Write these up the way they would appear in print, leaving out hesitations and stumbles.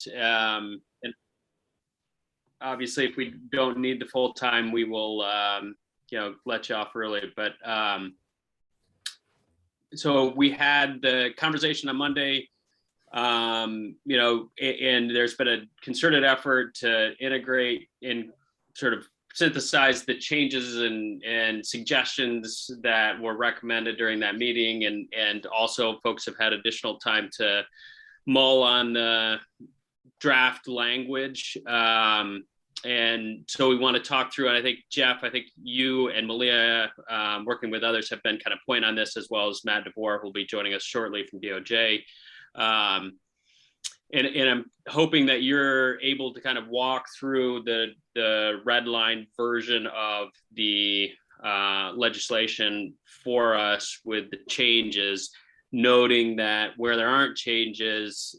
and obviously if we don't need the full time, we will, let you off early, but so we had the conversation on Monday, and there's been a concerted effort to integrate and sort of synthesize the changes and suggestions that were recommended during that meeting. And also folks have had additional time to mull on the draft language. And so we want to talk through, and I think Jeff, you and Malia, working with others, have been kind of point on this, as well as Matt DeVore, who will be joining us shortly from DOJ. And I'm hoping that you're able to kind of walk through the red line version of the legislation for us with the changes, noting that where there aren't changes,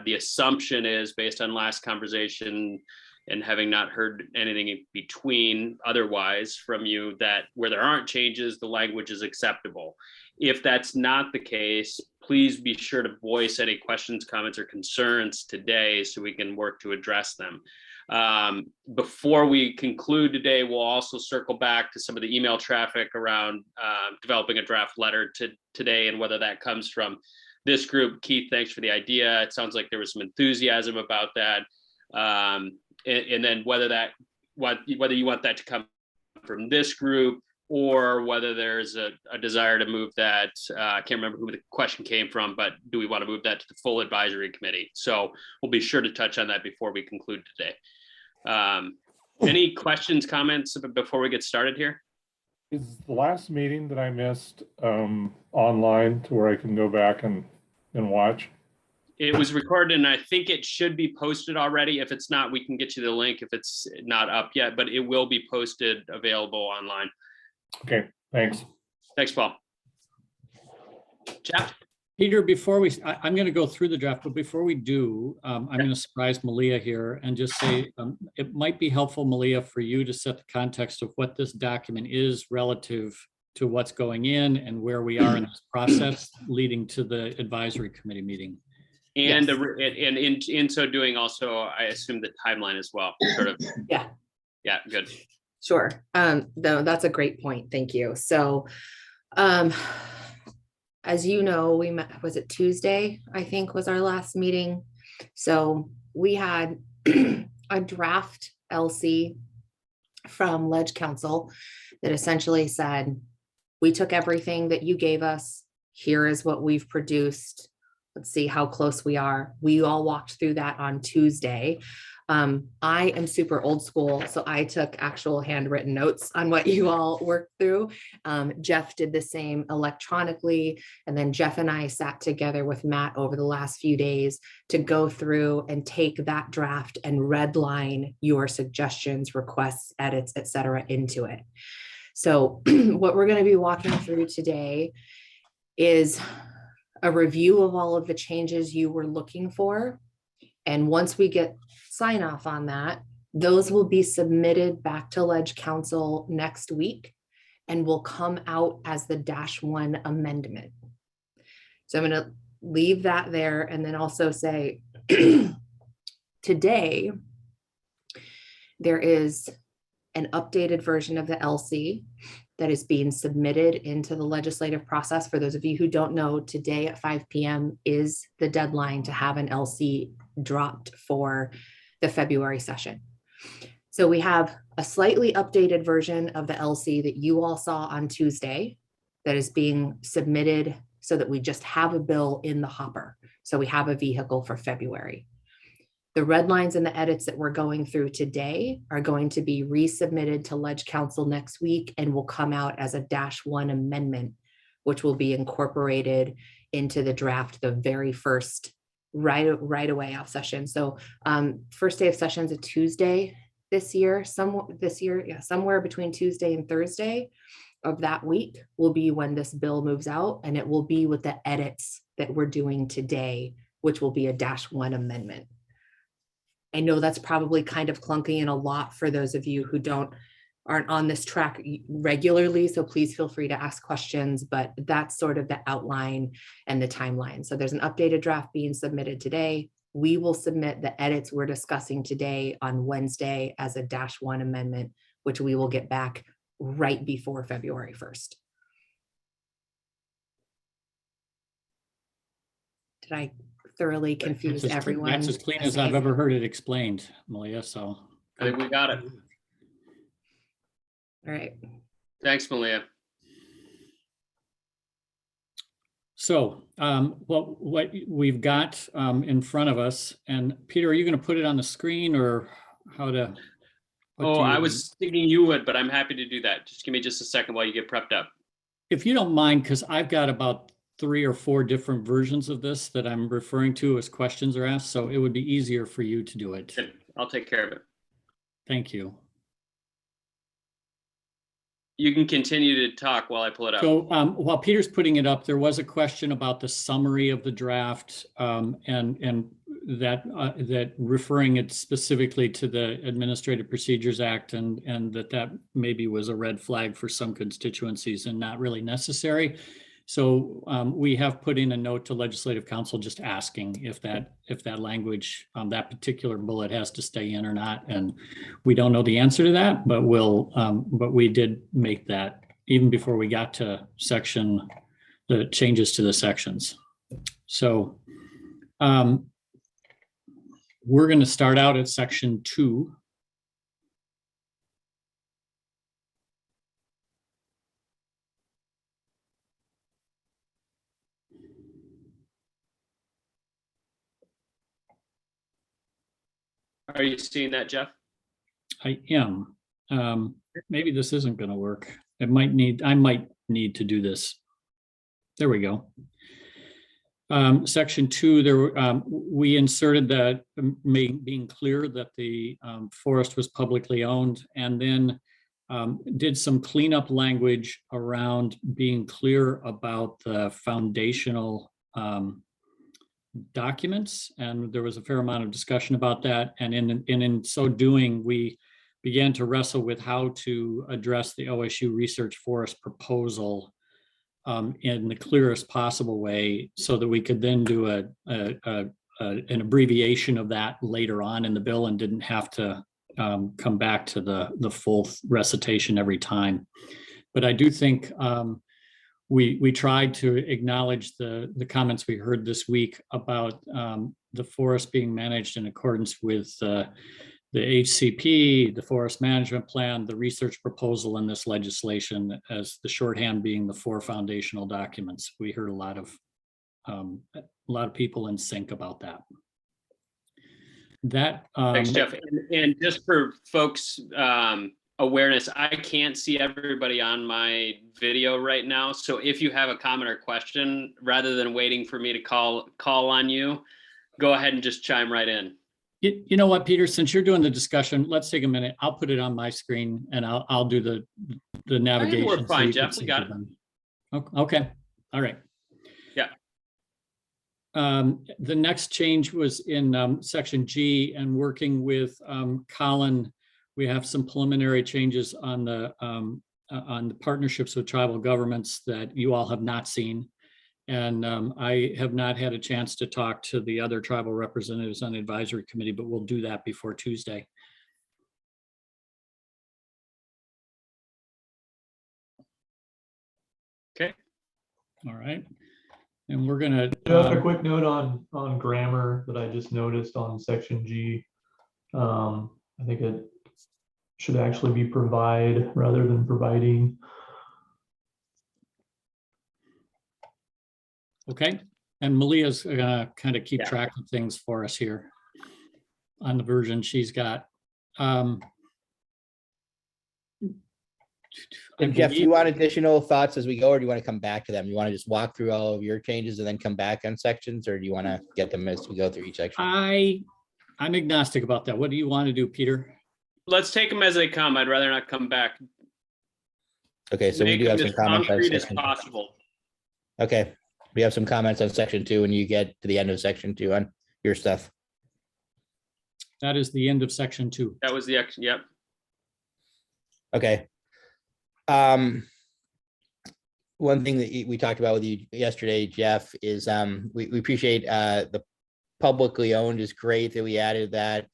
the assumption is, based on last conversation and having not heard anything in between otherwise from you, that where there aren't changes, the language is acceptable. If that's not the case, please be sure to voice any questions, comments, or concerns today so we can work to address them. Before we conclude today, we'll also circle back to some of the email traffic around developing a draft letter today, and whether that comes from this group. Keith, thanks for the idea. It sounds like there was some enthusiasm about that. And then whether you want that to come from this group, or whether there's a desire to move that, I can't remember who the question came from, but do we want to move that to the full advisory committee? So we'll be sure to touch on that before we conclude today. Any questions, comments before we get started here? Is the last meeting that I missed online to where I can go back and watch? It was recorded, and I think it should be posted already. If it's not, we can get you the link if it's not up yet, but it will be posted, available online. Okay, thanks. Thanks, Paul. Jeff? Peter, I'm going to go through the draft, but before we do, I'm going to surprise Malia here and just say it might be helpful, Malia, for you to set the context of what this document is relative to what's going in and where we are in this process leading to the advisory committee meeting. And, Yes. and in so doing, also, I assume the timeline as well, sort of. Yeah. Yeah, good. Sure. No, that's a great point. Thank you. So, as you know, we met, was it Tuesday, I think was our last meeting. So we had a draft LC from Ledge Council that essentially said, we took everything that you gave us. Here is what we've produced. Let's see how close we are. We all walked through that on Tuesday. I am super old school, so I took actual handwritten notes on what you all worked through. Jeff did the same electronically, and then Jeff and I sat together with Matt over the last few days to go through and take that draft and redline your suggestions, requests, edits, etc. into it. So what we're going to be walking through today is a review of all of the changes you were looking for. And once we get sign off on that, those will be submitted back to Ledge Council next week and will come out as the -1 amendment. So I'm going to leave that there and then also say today there is an updated version of the LC that is being submitted into the legislative process. For those of you who don't know, today at 5 p.m. is the deadline to have an LC dropped for the February session. So we have a slightly updated version of the LC that you all saw on Tuesday that is being submitted so that we just have a bill in the hopper. So we have a vehicle for February. The red lines and the edits that we're going through today are going to be resubmitted to Ledge Council next week and will come out as a -1 amendment, which will be incorporated into the draft the very first right away off session. So first day of session is a Tuesday this year. Somewhere between Tuesday and Thursday of that week will be when this bill moves out, and it will be with the edits that we're doing today, which will be a -1 amendment. I know that's probably kind of clunky and a lot for those of you who aren't on this track regularly, so please feel free to ask questions, but that's sort of the outline and the timeline. So there's an updated draft being submitted today. We will submit the edits we're discussing today on Wednesday as a -1 amendment, which we will get back right before February 1st. Did I thoroughly confuse everyone? That's as clean as I've ever heard it explained, Malia, so. I think we got it. All right. Thanks, Malia. So what we've got in front of us, and Peter, are you going to put it on the screen or how to? Oh, I was thinking you would, but I'm happy to do that. Just give me just a second while you get prepped up. If you don't mind, because I've got about 3 or 4 different versions of this that I'm referring to as questions are asked, so it would be easier for you to do it. Good. I'll take care of it. Thank you. You can continue to talk while I pull it up. So while Peter's putting it up, there was a question about the summary of the draft and that referring it specifically to the Administrative Procedures Act and that maybe was a red flag for some constituencies and not really necessary. So we have put in a note to Legislative Council just asking if that language, that particular bullet has to stay in or not. And we don't know the answer to that, but but we did make that even before we got to the changes to the sections. So we're going to start out at section 2. Are you seeing that, Jeff? I am. Maybe this isn't going to work. I might need to do this. There we go. Section 2, there we inserted that being clear that the forest was publicly owned, and then did some cleanup language around being clear about the foundational documents, and there was a fair amount of discussion about that. And in so doing, we began to wrestle with how to address the OSU research forest proposal in the clearest possible way, so that we could then do an abbreviation of that later on in the bill and didn't have to come back to the full recitation every time. But I do think we tried to acknowledge the comments we heard this week about the forest being managed in accordance with the HCP, the forest management plan, the research proposal, and this legislation, as the shorthand being the 4 foundational documents. We heard a lot of people in sync about that. Thanks, Jeff. And just for folks' awareness, I can't see everybody on my video right now. So if you have a comment or question, rather than waiting for me to call on you, go ahead and just chime right in. You know what, Peter, since you're doing the discussion, let's take a minute. I'll put it on my screen and I'll do the navigation. We're fine, Jeff. We got it. Okay. All right. Yeah. The next change was in section G, and working with Colin, we have some preliminary changes on the partnerships with tribal governments that you all have not seen. And I have not had a chance to talk to the other tribal representatives on the advisory committee, but we'll do that before Tuesday. Okay. All right. And we're gonna Jeff, a quick note on grammar that I just noticed on section G. I think it should actually be provide rather than providing. okay. And Malia's gonna kind of keep track of things for us here on the version she's got. Jeff, do you want additional thoughts as we go, or do you want to come back to them? You want to just walk through all of your changes and then come back on sections, or do you want to get them as we go through each section? I'm agnostic about that. What do you want to do, Peter? Let's take them as they come. I'd rather not come back. Okay, so we do have some comments on concrete as section. possible. Okay, we have some comments on section 2 when you get to the end of section 2 on your stuff. That is the end of section 2. That was the action. Yep. Okay. One thing that we talked about with you yesterday, Jeff, is we appreciate the publicly owned is great that we added that.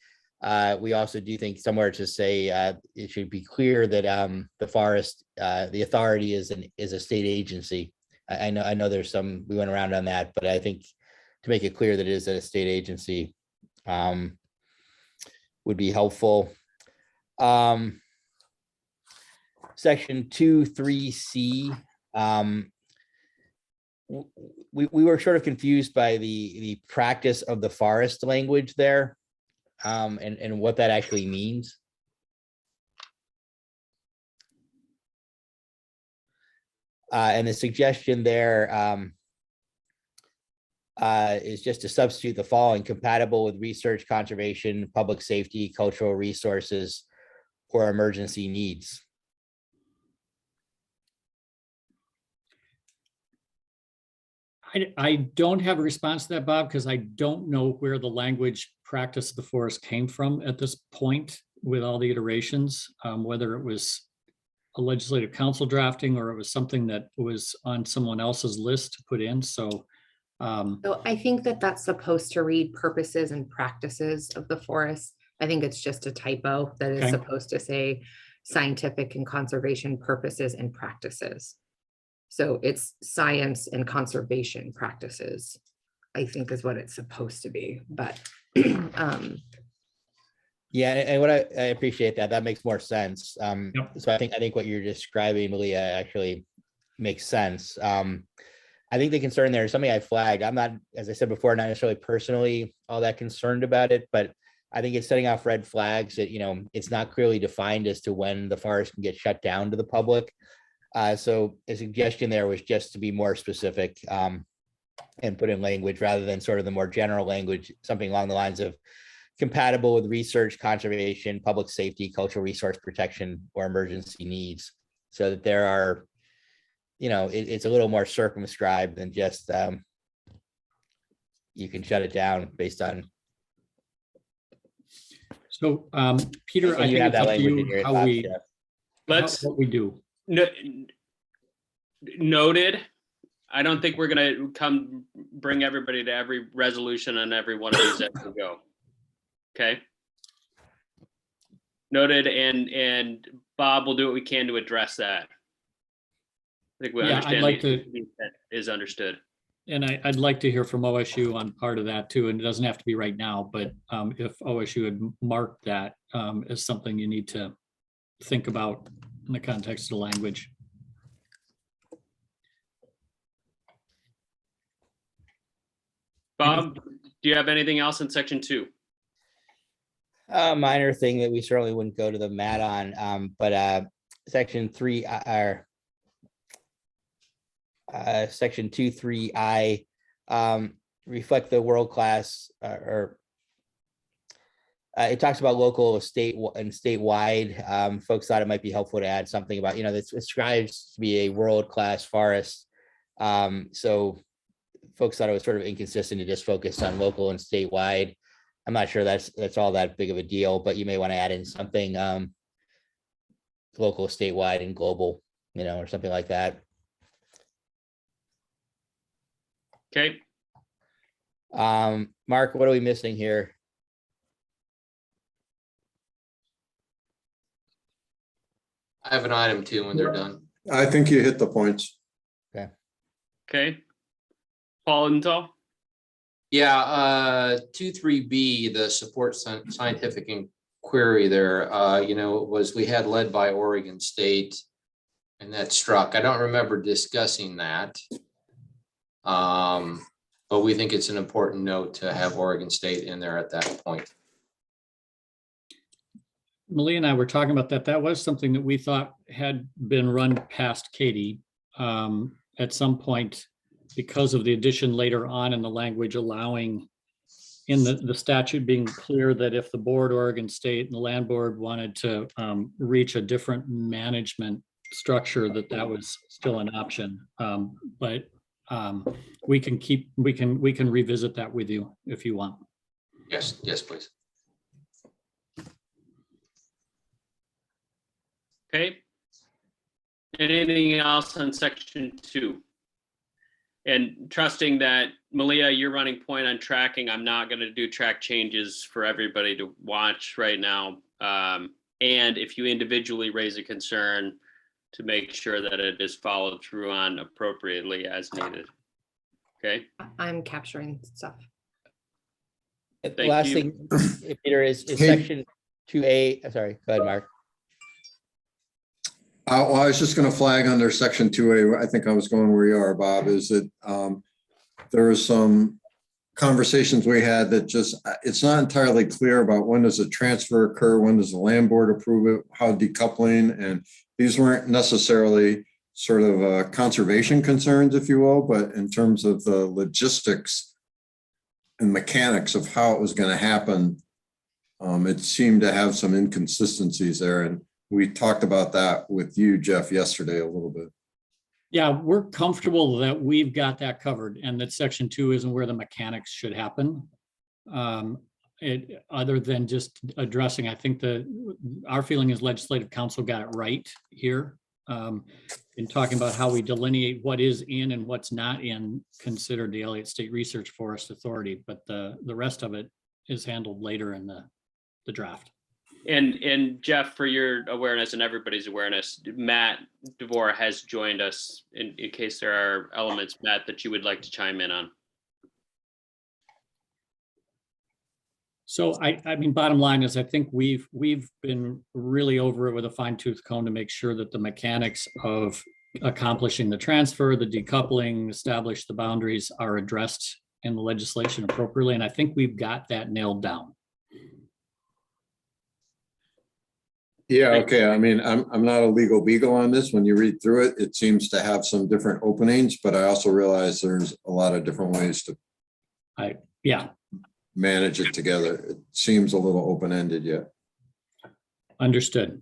We also do think somewhere to say it should be clear that the forest, the authority is a state agency. I know there's some, we went around on that, but I think to make it clear that it is a state agency would be helpful. Section 2.3c, we were sort of confused by the practice of the forest language there, and what that actually means. And the suggestion there is just to substitute the following: compatible with research, conservation, public safety, cultural resources, or emergency needs. I don't have a response to that, Bob, because I don't know where the language practice of the forest came from at this point with all the iterations, whether it was a legislative council drafting or it was something that was on someone else's list to put in. So So I think that that's supposed to read purposes and practices of the forest. I think it's just a typo that is Okay. supposed to say scientific and conservation purposes and practices. So it's science and conservation practices, I think is what it's supposed to be, but Yeah, and what I appreciate that makes more sense. Yep. So I think what you're describing, Malia, actually makes sense. I think the concern there is something I flagged. I'm not, as I said before, not necessarily personally all that concerned about it, but I think it's setting off red flags that, it's not clearly defined as to when the forest can get shut down to the public. So a suggestion there was just to be more specific and put in language rather than sort of the more general language, something along the lines of compatible with research, conservation, public safety, cultural resource protection, or emergency needs. So that there are, it's a little more circumscribed than just you can shut it down based on. So Peter, And I you think have it's that up to language in you your how thoughts, we, Jeff. what we do. Noted. I don't think we're gonna bring everybody to every resolution on every one of these as we go. Okay. Noted, and Bob will do what we can to address that. I think we Yeah, I'd understand like the to- intent is understood. And I'd like to hear from OSU on part of that too, and it doesn't have to be right now, but if OSU had marked that as something you need to think about in the context of the language. Bob, do you have anything else in section 2? A minor thing that we certainly wouldn't go to the mat on, but section 3 section 2.3i reflect the world-class it talks about local, state, and statewide. Folks thought it might be helpful to add something about, this describes to be a world-class forest. So folks thought it was sort of inconsistent to just focus on local and statewide. I'm not sure that's all that big of a deal, but you may want to add in something local, statewide, and global, or something like that. Okay. Mark, what are we missing here? I have an item 2 when they're done. I think you hit the points. Okay. Paul Untitled? Yeah, 2.3b, the support scientific inquiry there, we had led by Oregon State, and that struck. I don't remember discussing that. But we think it's an important note to have Oregon State in there at that point. Malia and I were talking about that. That was something that we thought had been run past Katie at some point because of the addition later on in the language allowing in the statute being clear that if the board, Oregon State, and the land board wanted to reach a different management structure, that was still an option. But we can revisit that with you if you want. Yes, please. Okay. Anything else on section 2? And trusting that Malia, you're running point on tracking. I'm not going to do track changes for everybody to watch right now. And if you individually raise a concern, to make sure that it is followed through on appropriately as needed. Okay. I'm capturing stuff. The Thank last you. thing, Peter, is Hey. section 2A, sorry, go ahead, Mark. Well, I was just going to flag under section 2A, I think I was going where you are, Bob, is that there was some conversations we had that just, it's not entirely clear about when does a transfer occur, when does the land board approve it, how decoupling, and these weren't necessarily sort of conservation concerns, if you will, but in terms of the logistics and mechanics of how it was going to happen, it seemed to have some inconsistencies there. And we talked about that with you, Jeff, yesterday a little bit. Yeah, we're comfortable that we've got that covered and that section 2 isn't where the mechanics should happen. Other than just addressing, I think our feeling is legislative council got it right here. In talking about how we delineate what is in and what's not in considered the Elliott State Research Forest Authority, but the rest of it is handled later in the draft. And Jeff, for your awareness and everybody's awareness, Matt DeVore has joined us in case there are elements, Matt, that you would like to chime in on. So I mean, bottom line is I think we've been really over it with a fine tooth comb to make sure that the mechanics of accomplishing the transfer, the decoupling, establish the boundaries are addressed in the legislation appropriately. And I think we've got that nailed down. Yeah, okay. I mean, I'm not a legal beagle on this. When you read through it, it seems to have some different openings, but I also realize there's a lot of different ways to manage it together. It seems a little open-ended yet. Understood.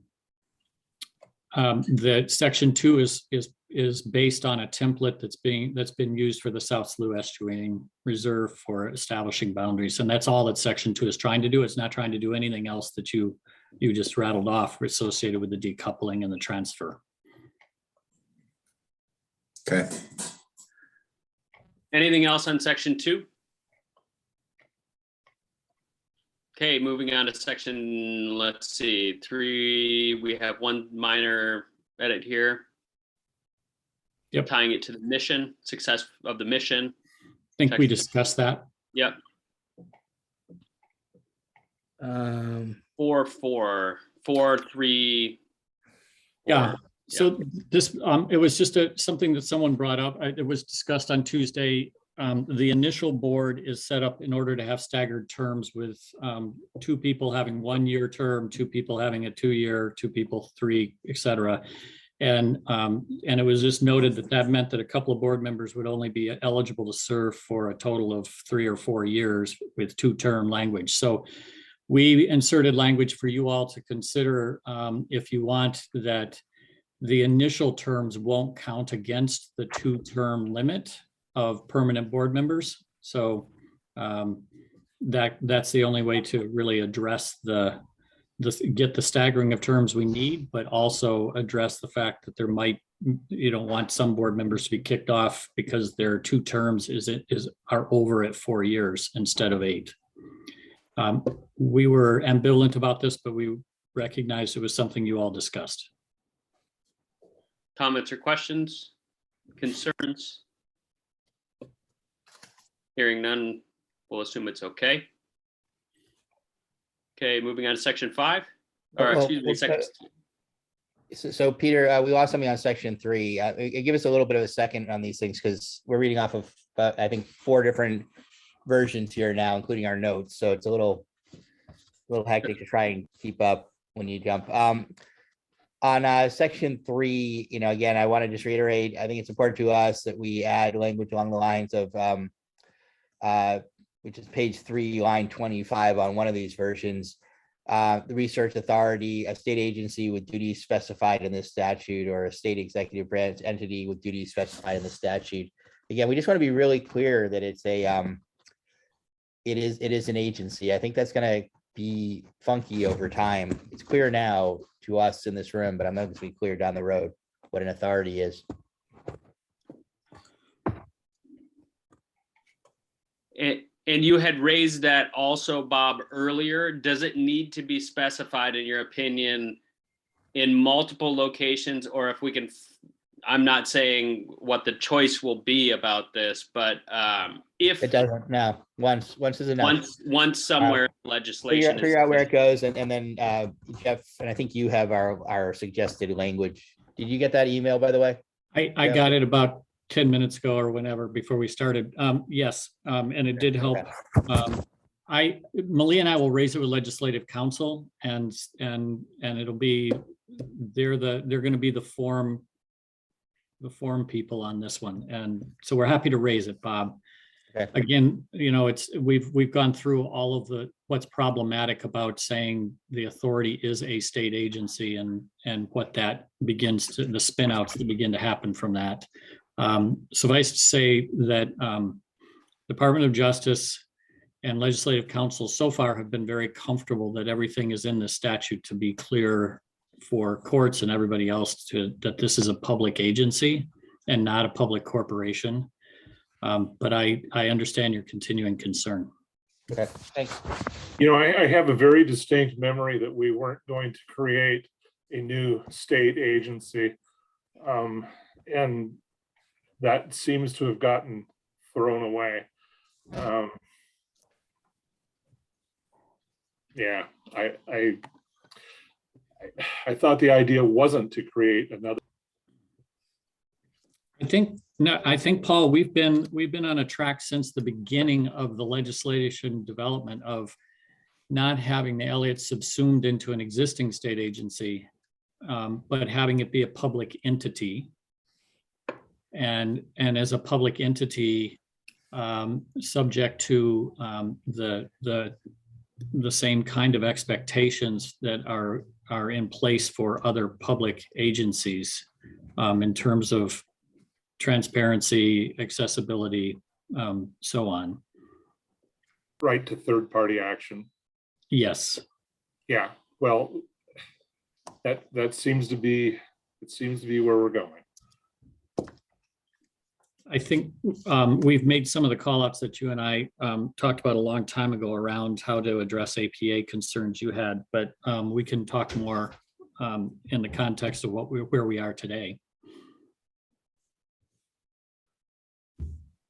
The section 2 is based on a template that's been used for the South Slough Estuarine Reserve for establishing boundaries, and that's all that section 2 is trying to do. It's not trying to do anything else that you just rattled off associated with the decoupling and the transfer. Okay. Anything else on section 2? Okay, moving on to section, let's see, 3. We have one minor edit here. Yep. Tying it to the mission, success of the mission. I think we discussed that. Yep. 4, 3. Yeah. So this, it was just something that someone brought up. It was discussed on Tuesday. The initial board is set up in order to have staggered terms with 2 people having 1-year term, 2 people having a 2-year, 2 people 3, etc. And it was just noted that meant that a couple of board members would only be eligible to serve for a total of 3 or 4 years with 2-term language. So we inserted language for you all to consider if you want that the initial terms won't count against the 2-term limit of permanent board members. So that's the only way to really address get the staggering of terms we need, but also address the fact that there might, you don't want some board members to be kicked off because their 2 terms are over at 4 years instead of 8. We were ambivalent about this, but we recognized it was something you all discussed. Comments or questions, concerns? Hearing none, we'll assume it's okay. Okay, moving on to section 5. Or excuse me, section. So Peter, we lost something on section 3. Give us a little bit of a second on these things because we're reading off of, I think, 4 different versions here now, including our notes. So it's a little hectic to try and keep up when you jump. On section 3, again, I want to just reiterate, I think it's important to us that we add language along the lines of, which is page 3, line 25 on one of these versions. The research authority, a state agency with duties specified in this statute, or a state executive branch entity with duties specified in the statute. Again, we just want to be really clear that it's it is an agency. I think that's going to be funky over time. It's clear now to us in this room, but I'm not going to be clear down the road what an authority is. And you had raised that also, Bob, earlier. Does it need to be specified, in your opinion, in multiple locations, or if we can, I'm not saying what the choice will be about this, but if It doesn't, no, once is enough. once somewhere legislation Figure out where it goes, and then Jeff, and I think you have our suggested language. Did you get that email, by the way? I got it about 10 minutes ago or whenever, before we started. Yes, and it did help. Malia and I will raise it with legislative council, and it'll be, they're going to be the form people on this one. And so we're happy to raise it, Bob. Okay. Again, you know, we've gone through all of what's problematic about saying the authority is a state agency, and what that begins to, the spin outs that begin to happen from that. Suffice to say that Department of Justice and Legislative Council so far have been very comfortable that everything is in the statute to be clear for courts and everybody else that this is a public agency and not a public corporation. But I understand your continuing concern. Okay, thanks. You know, I have a very distinct memory that we weren't going to create a new state agency. And that seems to have gotten thrown away. Yeah, I thought the idea wasn't to create another. I think, Paul, we've been on a track since the beginning of the legislation development of not having the Elliott subsumed into an existing state agency, but having it be a public entity. And as a public entity, subject to the same kind of expectations that are in place for other public agencies, in terms of transparency, accessibility, so on. Right to third-party action. Yes. Yeah, well, that seems to be, it seems to be where we're going. I think we've made some of the call outs that you and I talked about a long time ago around how to address APA concerns you had, but we can talk more in the context of where we are today.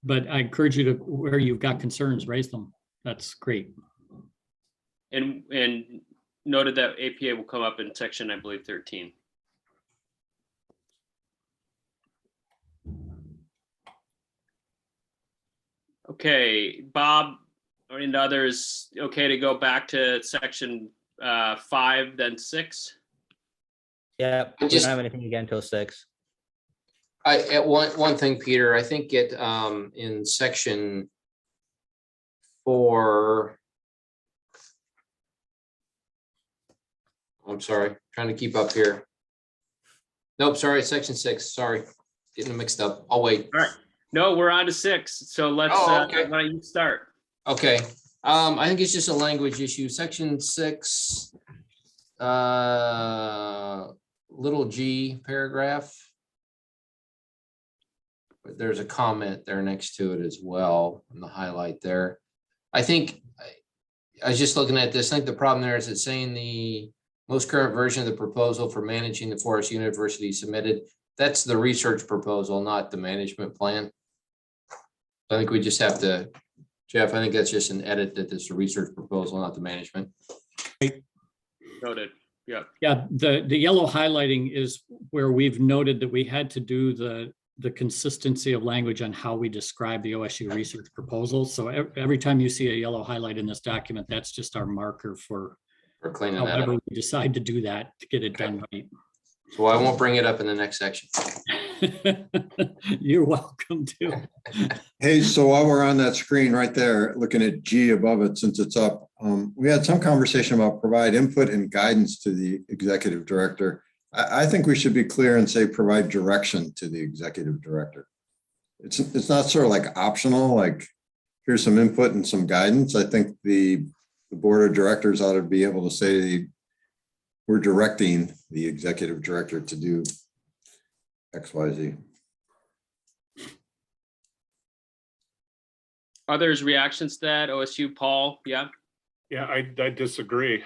But I encourage you to, where you've got concerns, raise them. That's great. And noted that APA will come up in section, I believe, 13. Okay, Bob and others, okay to go back to section 5, then 6? Yeah, we don't have anything again until 6. One thing, Peter, I think in section 4, I'm sorry, trying to keep up here. Nope, sorry, section 6, sorry, getting them mixed up. I'll wait. All right. No, we're on to 6. So let's, okay. why don't you start? Okay, I think it's just a language issue. Section 6, little g paragraph. But there's a comment there next to it as well, in the highlight there. I think, I was just looking at this, I think the problem there is it's saying the most current version of the proposal for managing the forest university submitted. That's the research proposal, not the management plan. I think we just have to, Jeff, I think that's just an edit, that it's a research proposal, not the management. Noted. Yeah. Yeah, the yellow highlighting is where we've noted that we had to do the consistency of language on how we describe the OSU research proposal. So every time you see a yellow highlight in this document, that's just our marker for Cleaning that however up. we decide to do that to get it done right. So I won't bring it up in the next section. You're welcome to. Hey, so while we're on that screen right there, looking at G above it, since it's up, we had some conversation about provide input and guidance to the executive director. I think we should be clear and say provide direction to the executive director. It's not sort of like optional, like here's some input and some guidance. I think the board of directors ought to be able to say we're directing the executive director to do X, Y, Z. Others reactions to that? OSU, Paul? Yeah. Yeah, I disagree.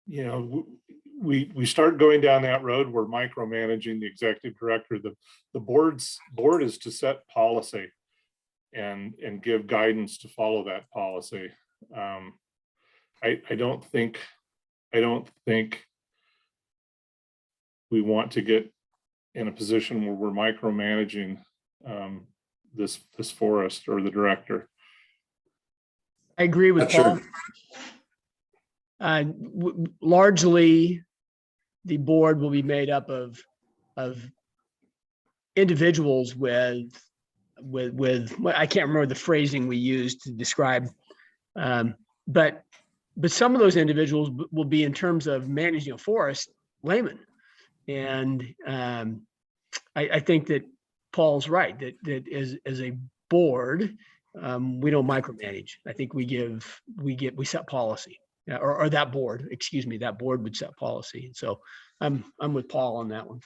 You know, we start going down that road, we're micromanaging the executive director. The board is to set policy and give guidance to follow that policy. I don't think we want to get in a position where we're micromanaging this forest or the director. I agree with Not sure. Paul. Largely, the board will be made up of individuals with I can't remember the phrasing we used to describe, but some of those individuals will be, in terms of managing a forest, laymen, and I think that Paul's right that as a board, we don't micromanage. I think we set policy. Or that board, excuse me, that board would set policy. So I'm with Paul on that one.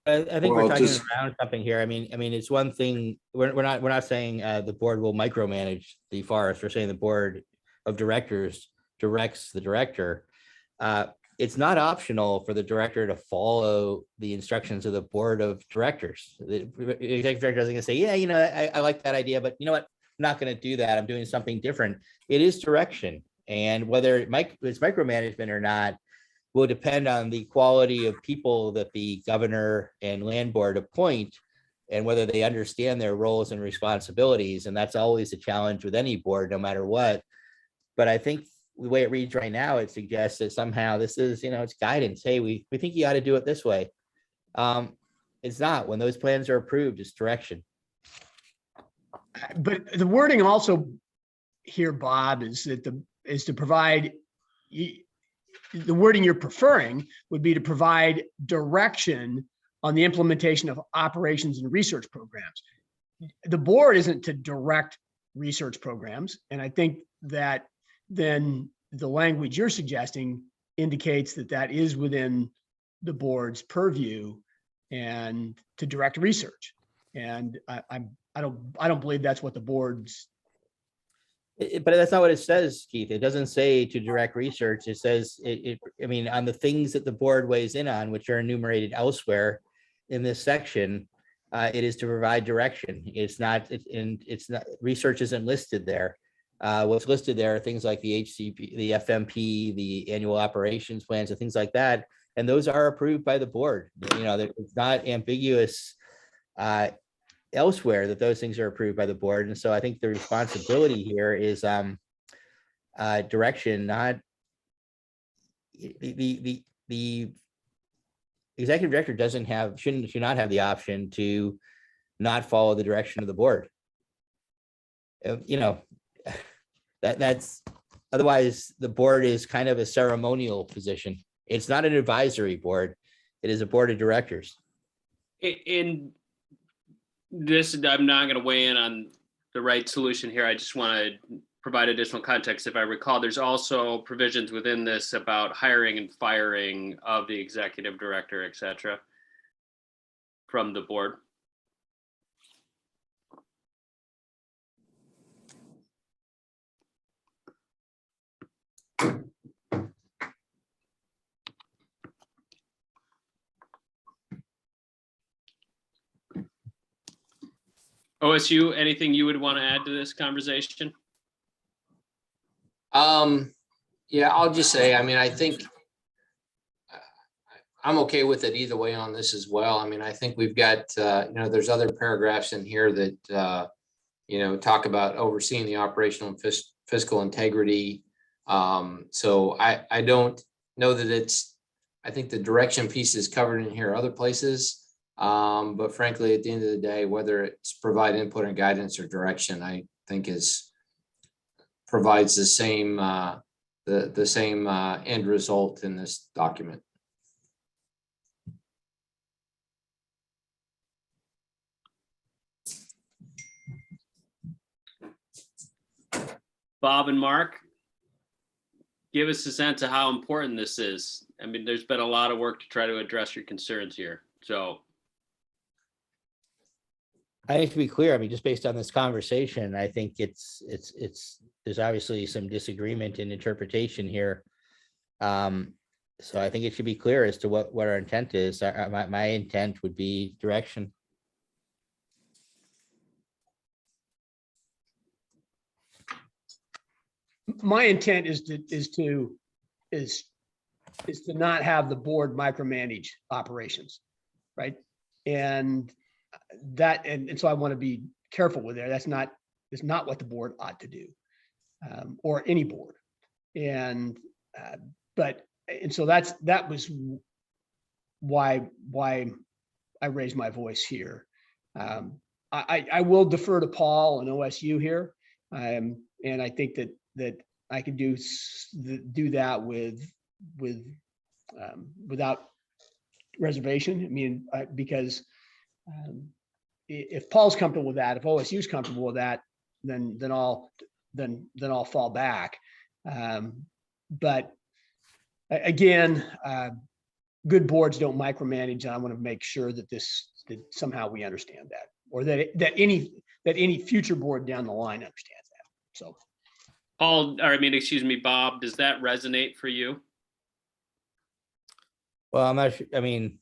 I think Well, we're talking just- around something here. I mean, it's one thing, we're not saying the board will micromanage the forest. We're saying the board of directors directs the director. It's not optional for the director to follow the instructions of the board of directors. The executive director doesn't say, yeah, you know, I like that idea, but you know what? I'm not going to do that. I'm doing something different. It is direction. And whether it's micromanagement or not will depend on the quality of people that the governor and land board appoint and whether they understand their roles and responsibilities. And that's always a challenge with any board, no matter what. But I think the way it reads right now, it suggests that somehow this is, you know, it's guidance. Hey, we think you ought to do it this way. It's not. When those plans are approved, it's direction. But the wording also here, Bob, is to provide, the wording you're preferring would be to provide direction on the implementation of operations and research programs. The board isn't to direct research programs. And I think that then the language you're suggesting indicates that that is within the board's purview and to direct research. And I don't believe that's what the board's. But that's not what it says, Keith. It doesn't say to direct research. It says, I mean, on the things that the board weighs in on, which are enumerated elsewhere in this section, it is to provide direction. It's not, research isn't listed there. What's listed there are things like the HCP, the FMP, the annual operations plans, and things like that. And those are approved by the board. You know, it's not ambiguous elsewhere that those things are approved by the board. And so I think the responsibility here is direction, not the executive director should not have the option to not follow the direction of the board. You know, that's otherwise the board is kind of a ceremonial position. It's not an advisory board. It is a board of directors. In this, I'm not going to weigh in on the right solution here. I just want to provide additional context. If I recall, there's also provisions within this about hiring and firing of the executive director, et cetera, from the board. OSU, anything you would want to add to this conversation? Yeah, I'll just say, I mean, I think I'm okay with it either way on this as well. I mean, I think we've got, you know, there's other paragraphs in here that, you know, talk about overseeing the operational and fiscal integrity. So I don't know that I think the direction piece is covered in here other places. But frankly, at the end of the day, whether it's provide input and guidance or direction, I think provides the same end result in this document. Bob and Mark, give us a sense of how important this is. I mean, there's been a lot of work to try to address your concerns here. So I think to be clear, I mean, just based on this conversation, I think there's obviously some disagreement in interpretation here. So I think it should be clear as to what our intent is. My intent would be direction. My intent is to not have the board micromanage operations, right? And so I want to be careful with there. That's not what the board ought to do, or any board. And so that was why I raised my voice here. I will defer to Paul and OSU here, and I think that I can do that without reservation. I mean, because if Paul's comfortable with that, if OSU's comfortable with that, then I'll fall back. But again, good boards don't micromanage, and I want to make sure that that somehow we understand that, or that any future board down the line understands that. So, Paul, or I mean, excuse me, Bob, does that resonate for you? Well, I'm not sure. I mean,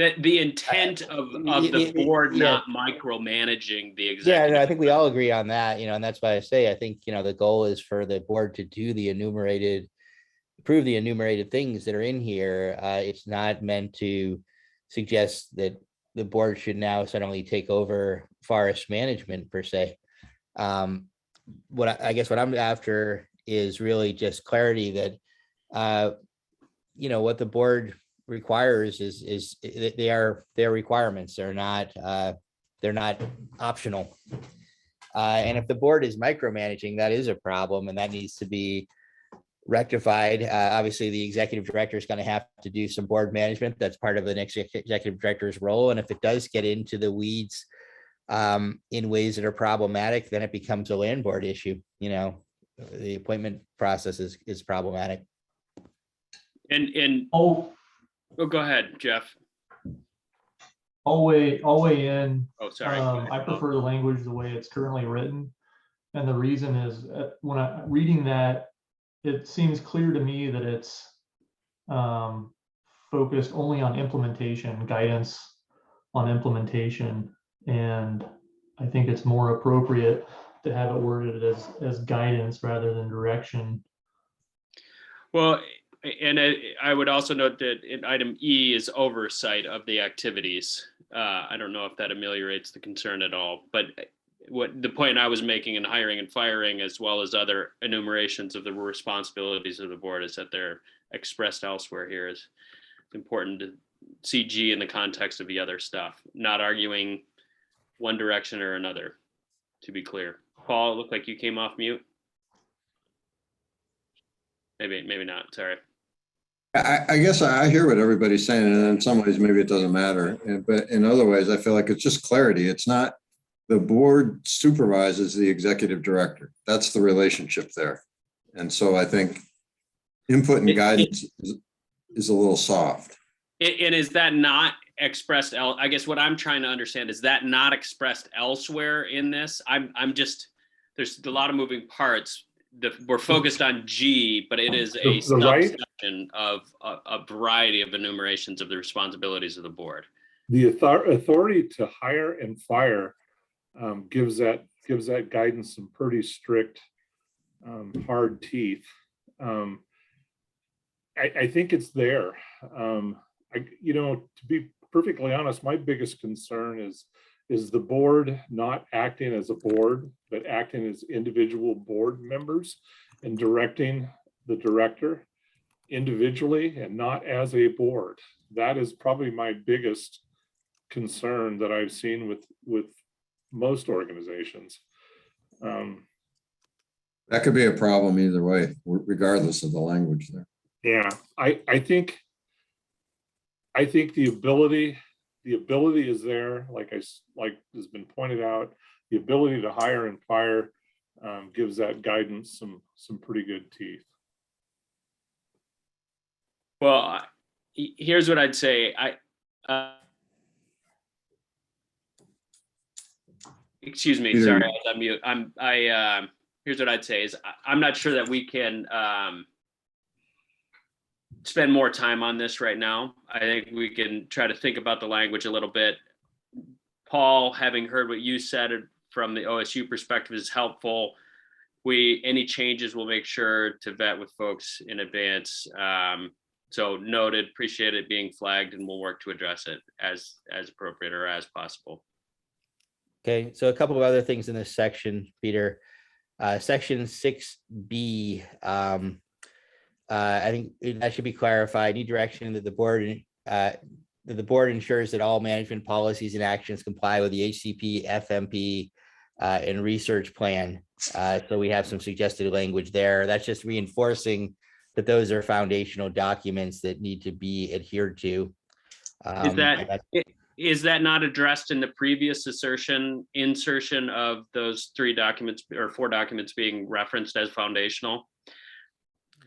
That the intent of the board not micromanaging the executive. Yeah, no, I think we all agree on that, and that's why I say, I think, the goal is for the board to do approve the enumerated things that are in here. It's not meant to suggest that the board should now suddenly take over forest management per se. I guess what I'm after is really just clarity that, what the board requires is their requirements. They're not optional. And if the board is micromanaging, that is a problem, and that needs to be rectified. Obviously, the executive director is going to have to do some board management. That's part of the next executive director's role. And if it does get into the weeds in ways that are problematic, then it becomes a land board issue. The appointment process is problematic. Oh, go ahead, Jeff. I'll weigh in. Oh, sorry. I prefer the language the way it's currently written. And the reason is when I'm reading that, it seems clear to me that it's focused only on implementation, guidance on implementation. And I think it's more appropriate to have it worded as guidance rather than direction. Well, and I would also note that in item E is oversight of the activities. I don't know if that ameliorates the concern at all, but what the point I was making in hiring and firing, as well as other enumerations of the responsibilities of the board, is that they're expressed elsewhere here. Is important to see G in the context of the other stuff, not arguing one direction or another, to be clear. Paul, it looked like you came off mute. Maybe not, sorry. I guess I hear what everybody's saying, and in some ways, maybe it doesn't matter. But in other ways, I feel like it's just clarity. It's not the board supervises the executive director. That's the relationship there. And so I think input and guidance is a little soft. And is that not expressed? I guess what I'm trying to understand is that not expressed elsewhere in this? I'm just, there's a lot of moving parts. We're focused on G, but it is a subsection of a variety of enumerations of the responsibilities of the board. The authority to hire and fire gives that guidance some pretty strict, hard teeth. I think it's there. To be perfectly honest, my biggest concern is the board not acting as a board, but acting as individual board members and directing the director individually and not as a board. That is probably my biggest concern that I've seen with most organizations. That could be a problem either way, regardless of the language there. Yeah, I think the ability is there, like has been pointed out. The ability to hire and fire gives that guidance some pretty good teeth. Well, here's what I'd say. Excuse me, Peter. sorry, I was on mute. Here's what I'd say is I'm not sure that we can spend more time on this right now. I think we can try to think about the language a little bit. Paul, having heard what you said from the OSU perspective is helpful. Any changes we'll make sure to vet with folks in advance. So noted, appreciate it being flagged, and we'll work to address it as appropriate or as possible. Okay, so a couple of other things in this section, Peter. Section 6B, I think that should be clarified. Any direction that the board ensures that all management policies and actions comply with the HCP, FMP, and research plan. So we have some suggested language there. That's just reinforcing that those are foundational documents that need to be adhered to. Is that not addressed in the previous insertion of those 3 documents or 4 documents being referenced as foundational?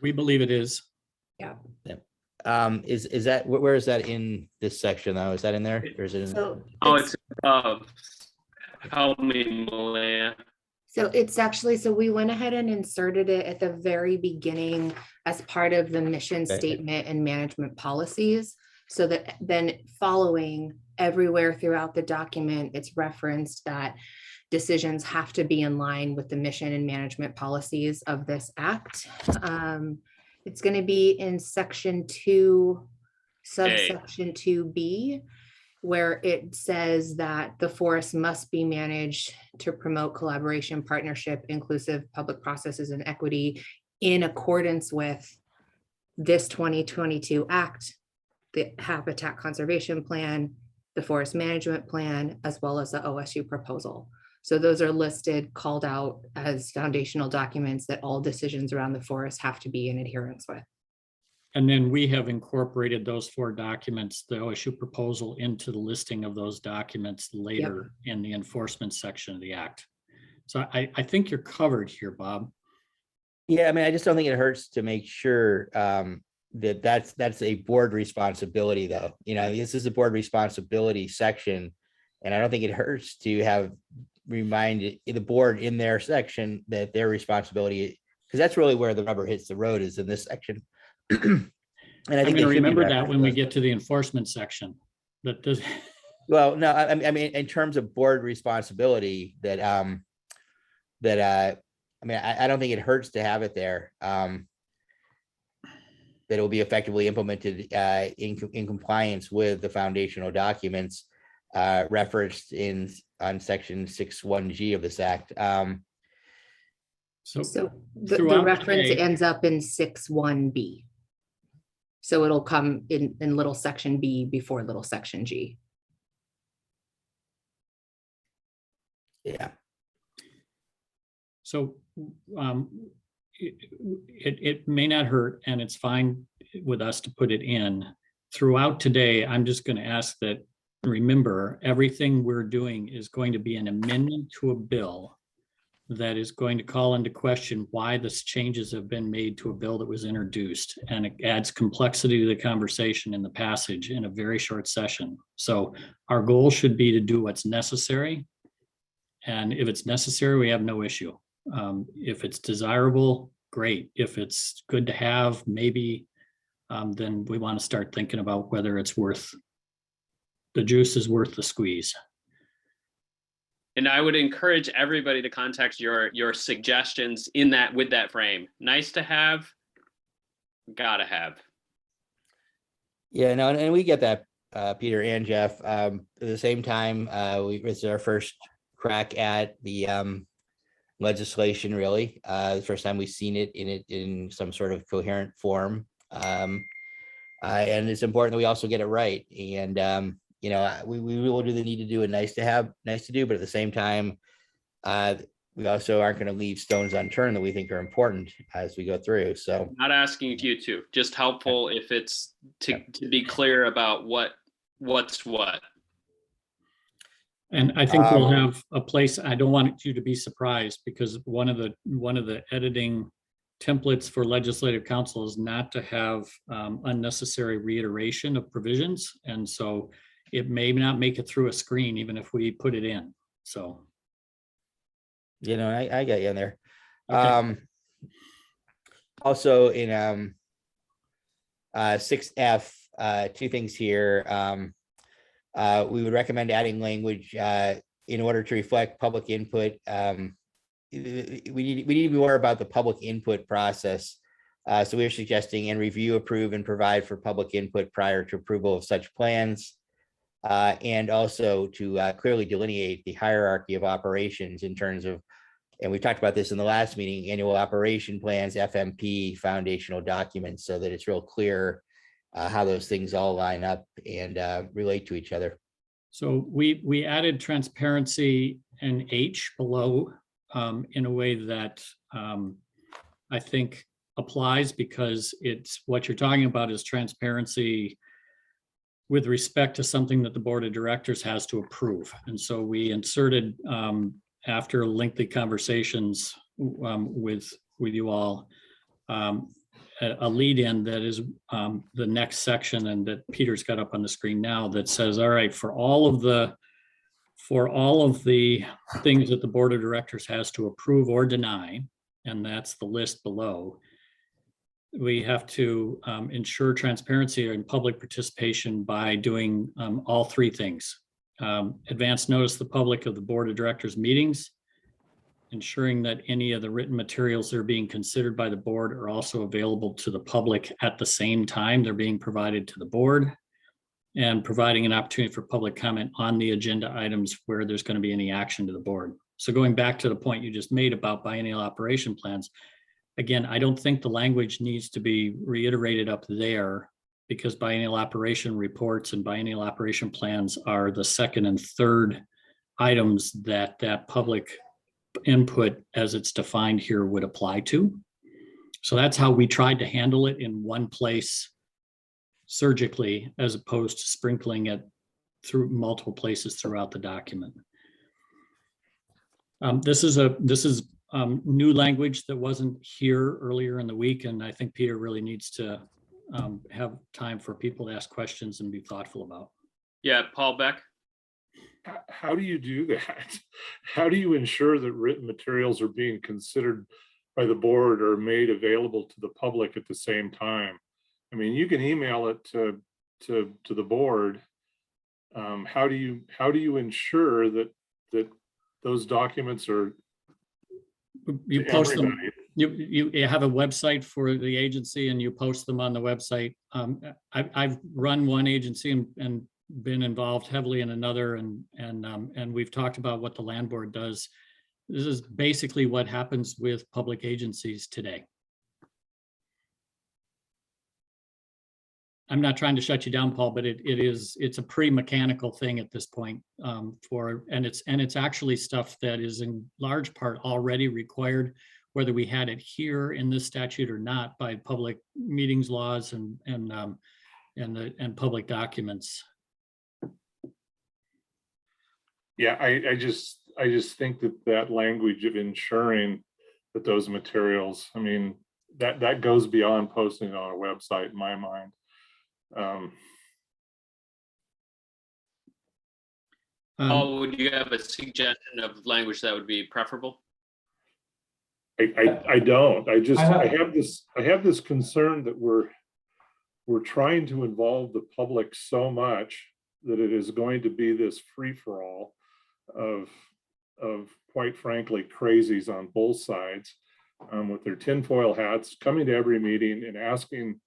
We believe it is. Yeah. Is that, where is that in this section though? Is that in there? Or is it in? So It's help me, Malia. So it's actually, so we went ahead and inserted it at the very beginning as part of the mission Okay. statement and management policies. So that then following everywhere throughout the document, it's referenced that decisions have to be in line with the mission and management policies of this act. It's going to be in section 2, subsection 2B, where it says that the forest must be managed to promote collaboration, partnership, inclusive public processes, and equity in accordance with this 2022 act, the Habitat Conservation Plan, the Forest Management Plan, as well as the OSU proposal. So those are listed, called out as foundational documents that all decisions around the forest have to be in adherence with. And then we have incorporated those 4 documents, the OSU proposal, into the listing of those documents later in the enforcement section of the act. So I think you're covered here, Bob. Yeah, I mean, I just don't think it hurts to make sure that that's a board responsibility though. You know, this is a board responsibility section. And I don't think it hurts to have reminded the board in their section that their responsibility, because that's really where the rubber hits the road, is in this section. And I think I'm going to remember that when we get to the enforcement section. That does. Well, no, I mean, in terms of board responsibility, that I mean, I don't think it hurts to have it there. That it will be effectively implemented in compliance with the foundational documents referenced on section 6.1G of this act. So the reference ends up in 6.1B. So it'll come in little section B before little section G. Yeah. So it may not hurt, and it's fine with us to put it in. Throughout today, I'm just going to ask that, remember, everything we're doing is going to be an amendment to a bill that is going to call into question why the changes have been made to a bill that was introduced, and it adds complexity to the conversation in the passage in a very short session. So our goal should be to do what's necessary. And if it's necessary, we have no issue. If it's desirable, great. If it's good to have, maybe, then we want to start thinking about whether it's worth, the juice is worth the squeeze. And I would encourage everybody to contact your suggestions in that, with that frame. Nice to have, gotta have. Yeah, no, and we get that, Peter and Jeff. At the same time, this is our first crack at the legislation, really. The first time we've seen it in some sort of coherent form. And it's important that we also get it right. And you know, we will do the need to do and nice to have, nice to do, but at the same time, we also aren't going to leave stones unturned that we think are important as we go through. So Not asking you to, just helpful if it's to be clear about what's what. And I think we'll have a place. I don't want you to be surprised, because one of the editing templates for legislative council is not to have unnecessary reiteration of provisions. And so it may not make it through a screen, even if we put it in. So You know, I got you in there. Okay. Also in 6F, two things here. We would recommend adding language in order to reflect public input. We need more about the public input process. So we're suggesting and review, approve, and provide for public input prior to approval of such plans. And also to clearly delineate the hierarchy of operations in terms of, and we talked about this in the last meeting, annual operation plans, FMP, foundational documents, so that it's real clear how those things all line up and relate to each other. So we added transparency and H below in a way that I think applies, because it's what you're talking about is transparency with respect to something that the board of directors has to approve. And so we inserted after lengthy conversations with you all, a lead in that is the next section, and that Peter's got up on the screen now, that says, all right, for all of the things that the board of directors has to approve or deny, and that's the list below, we have to ensure transparency and public participation by doing all three things. Advance notice to the public of the board of directors meetings, ensuring that any of the written materials that are being considered by the board are also available to the public at the same time they're being provided to the board, and providing an opportunity for public comment on the agenda items where there's going to be any action to the board. So going back to the point you just made about biennial operation plans, again, I don't think the language needs to be reiterated up there, because biennial operation reports and biennial operation plans are the second and third items that public input as it's defined here would apply to. So that's how we tried to handle it in one place surgically, as opposed to sprinkling it through multiple places throughout the document. This is new language that wasn't here earlier in the week, and I think Peter really needs to have time for people to ask questions and be thoughtful about. Yeah, Paul Beck. How do you do that? How do you ensure that written materials are being considered by the board or made available to the public at the same time? I mean, you can email it to the board. How do you ensure that those documents are? You post them. You have a website for the agency and you post them on the website. I've run one agency and been involved heavily in another, and we've talked about what the land board does. This is basically what happens with public agencies today. I'm not trying to shut you down, Paul, but it's a pretty mechanical thing at this point and it's actually stuff that is in large part already required, whether we had it here in this statute or not, by public meetings laws and public documents. Yeah, I just think that language of ensuring that those materials, I mean, that goes beyond posting it on a website in my mind. Paul, would you have a suggestion of language that would be preferable? I don't. I have this concern that we're trying to involve the public so much that it is going to be this free-for-all of quite frankly crazies on both sides with their tinfoil hats, coming to every meeting and asking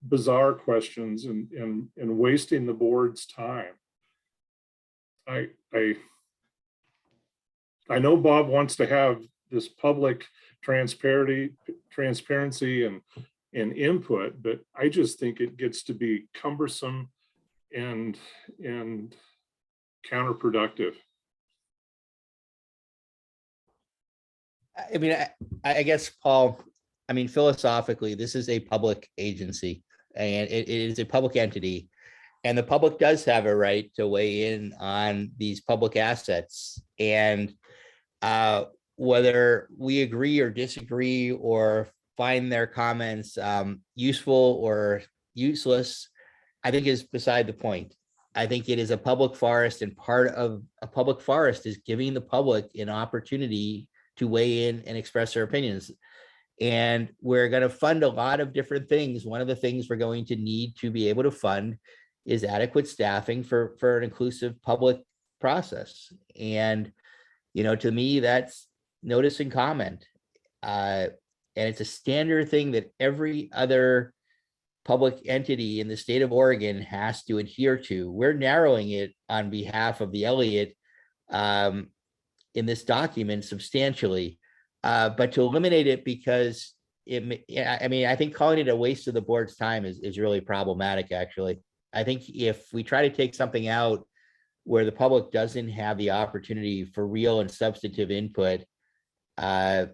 bizarre questions and wasting the board's time. I know Bob wants to have this public transparency and input, but I just think it gets to be cumbersome and counterproductive. I mean, I guess, Paul, I mean, philosophically, this is a public agency and it is a public entity. And the public does have a right to weigh in on these public assets. And whether we agree or disagree or find their comments useful or useless, I think is beside the point. I think it is a public forest, and part of a public forest is giving the public an opportunity to weigh in and express their opinions. And we're going to fund a lot of different things. One of the things we're going to need to be able to fund is adequate staffing for an inclusive public process. And, to me, that's notice and comment. And it's a standard thing that every other public entity in the state of Oregon has to adhere to. We're narrowing it on behalf of the Elliott in this document substantially. But to eliminate it because I think calling it a waste of the board's time is really problematic, actually. I think if we try to take something out where the public doesn't have the opportunity for real and substantive input, we're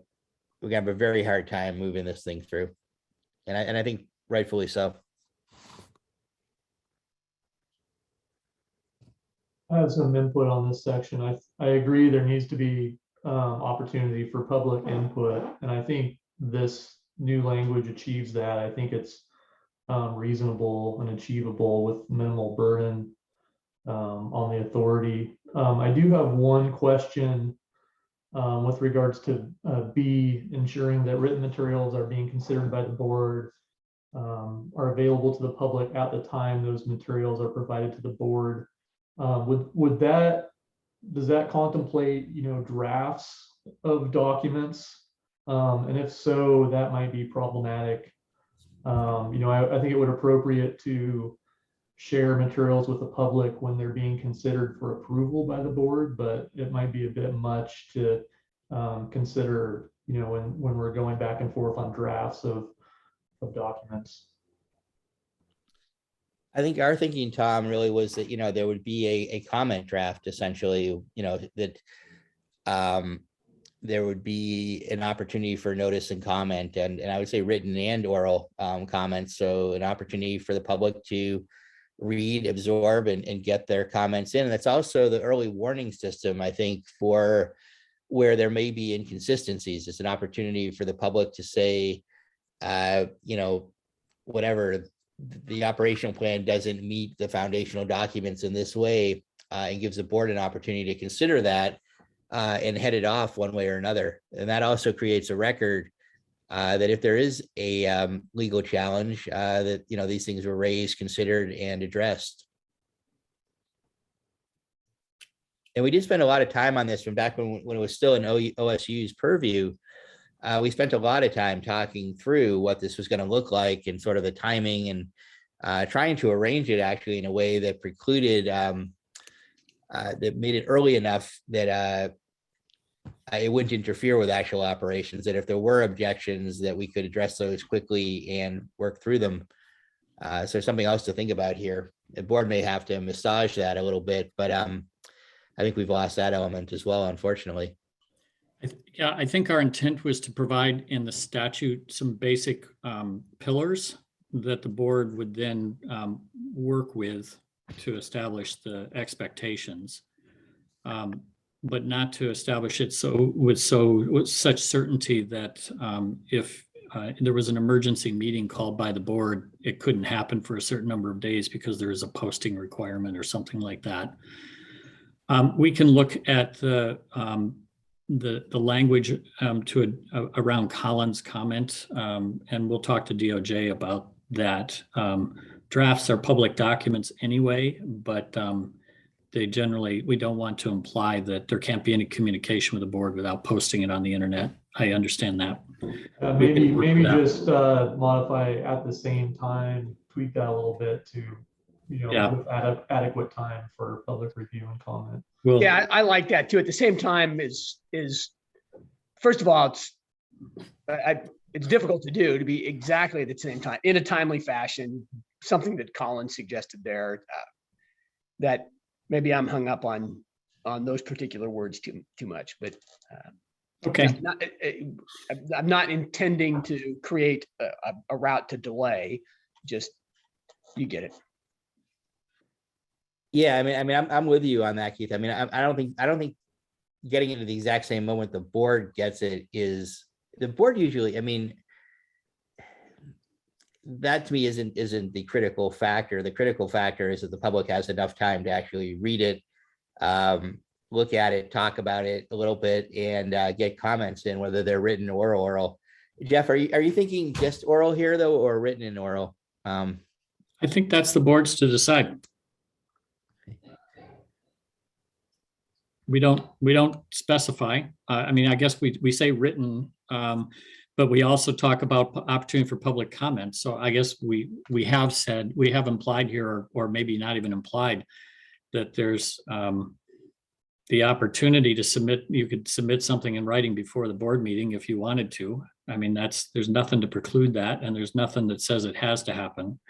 gonna have a very hard time moving this thing through. And I think rightfully so. I have some input on this section. I agree there needs to be opportunity for public input, and I think this new language achieves that. I think it's reasonable and achievable with minimal burden on the authority. I do have one question with regards to B, ensuring that written materials are being considered by the board, are available to the public at the time those materials are provided to the board. Does that contemplate, drafts of documents? And if so, that might be problematic. I think it would appropriate to share materials with the public when they're being considered for approval by the board, but it might be a bit much to consider, when we're going back and forth on drafts of documents. I think our thinking, Tom, really was that, there would be a comment draft, essentially, that there would be an opportunity for notice and comment, and I would say written and oral comments. So an opportunity for the public to read, absorb, and get their comments in. And that's also the early warning system, I think, for where there may be inconsistencies. It's an opportunity for the public to say, whatever, the operational plan doesn't meet the foundational documents in this way, and gives the board an opportunity to consider that and head it off one way or another. And that also creates a record that if there is a legal challenge, that these things were raised, considered, and addressed. And we did spend a lot of time on this from back when it was still in OSU's purview. We spent a lot of time talking through what this was going to look like and sort of the timing, and trying to arrange it actually in a way that precluded, that made it early enough that it wouldn't interfere with actual operations, that if there were objections that we could address those quickly and work through them. So something else to think about here. The board may have to massage that a little bit, but I think we've lost that element as well, unfortunately. Yeah, I think our intent was to provide in the statute some basic pillars that the board would then work with to establish the expectations, but not to establish it with such certainty that if there was an emergency meeting called by the board, it couldn't happen for a certain number of days because there is a posting requirement or something like that. We can look at the language around Colin's comment, and we'll talk to DOJ about that. Drafts are public documents anyway, but we don't want to imply that there can't be any communication with the board without posting it on the internet. I understand that. Maybe just modify at the same time, tweak that a little bit to, with adequate time for public review and comment. Well, Yeah, I like that too. At the same time is first of all, it's difficult to do to be exactly at the same time in a timely fashion. Something that Colin suggested there, that maybe I'm hung up on those particular words too much, but okay. I'm not intending to create a route to delay. Just, you get it. Yeah, I'm with you on that, Keith. I don't think getting into the exact same moment the board gets it is the board usually. that to me isn't the critical factor. The critical factor is that the public has enough time to actually read it, look at it, talk about it a little bit, and get comments in, whether they're written or oral. Jeff, are you thinking just oral here though, or written and oral? I think that's the board's to decide. We don't specify. I mean, I guess we say written, but we also talk about opportunity for public comment. So I guess we have implied here, or maybe not even implied, that there's the opportunity to submit. You could submit something in writing before the board meeting if you wanted to. I mean, there's nothing to preclude that, and there's nothing that says it has to happen.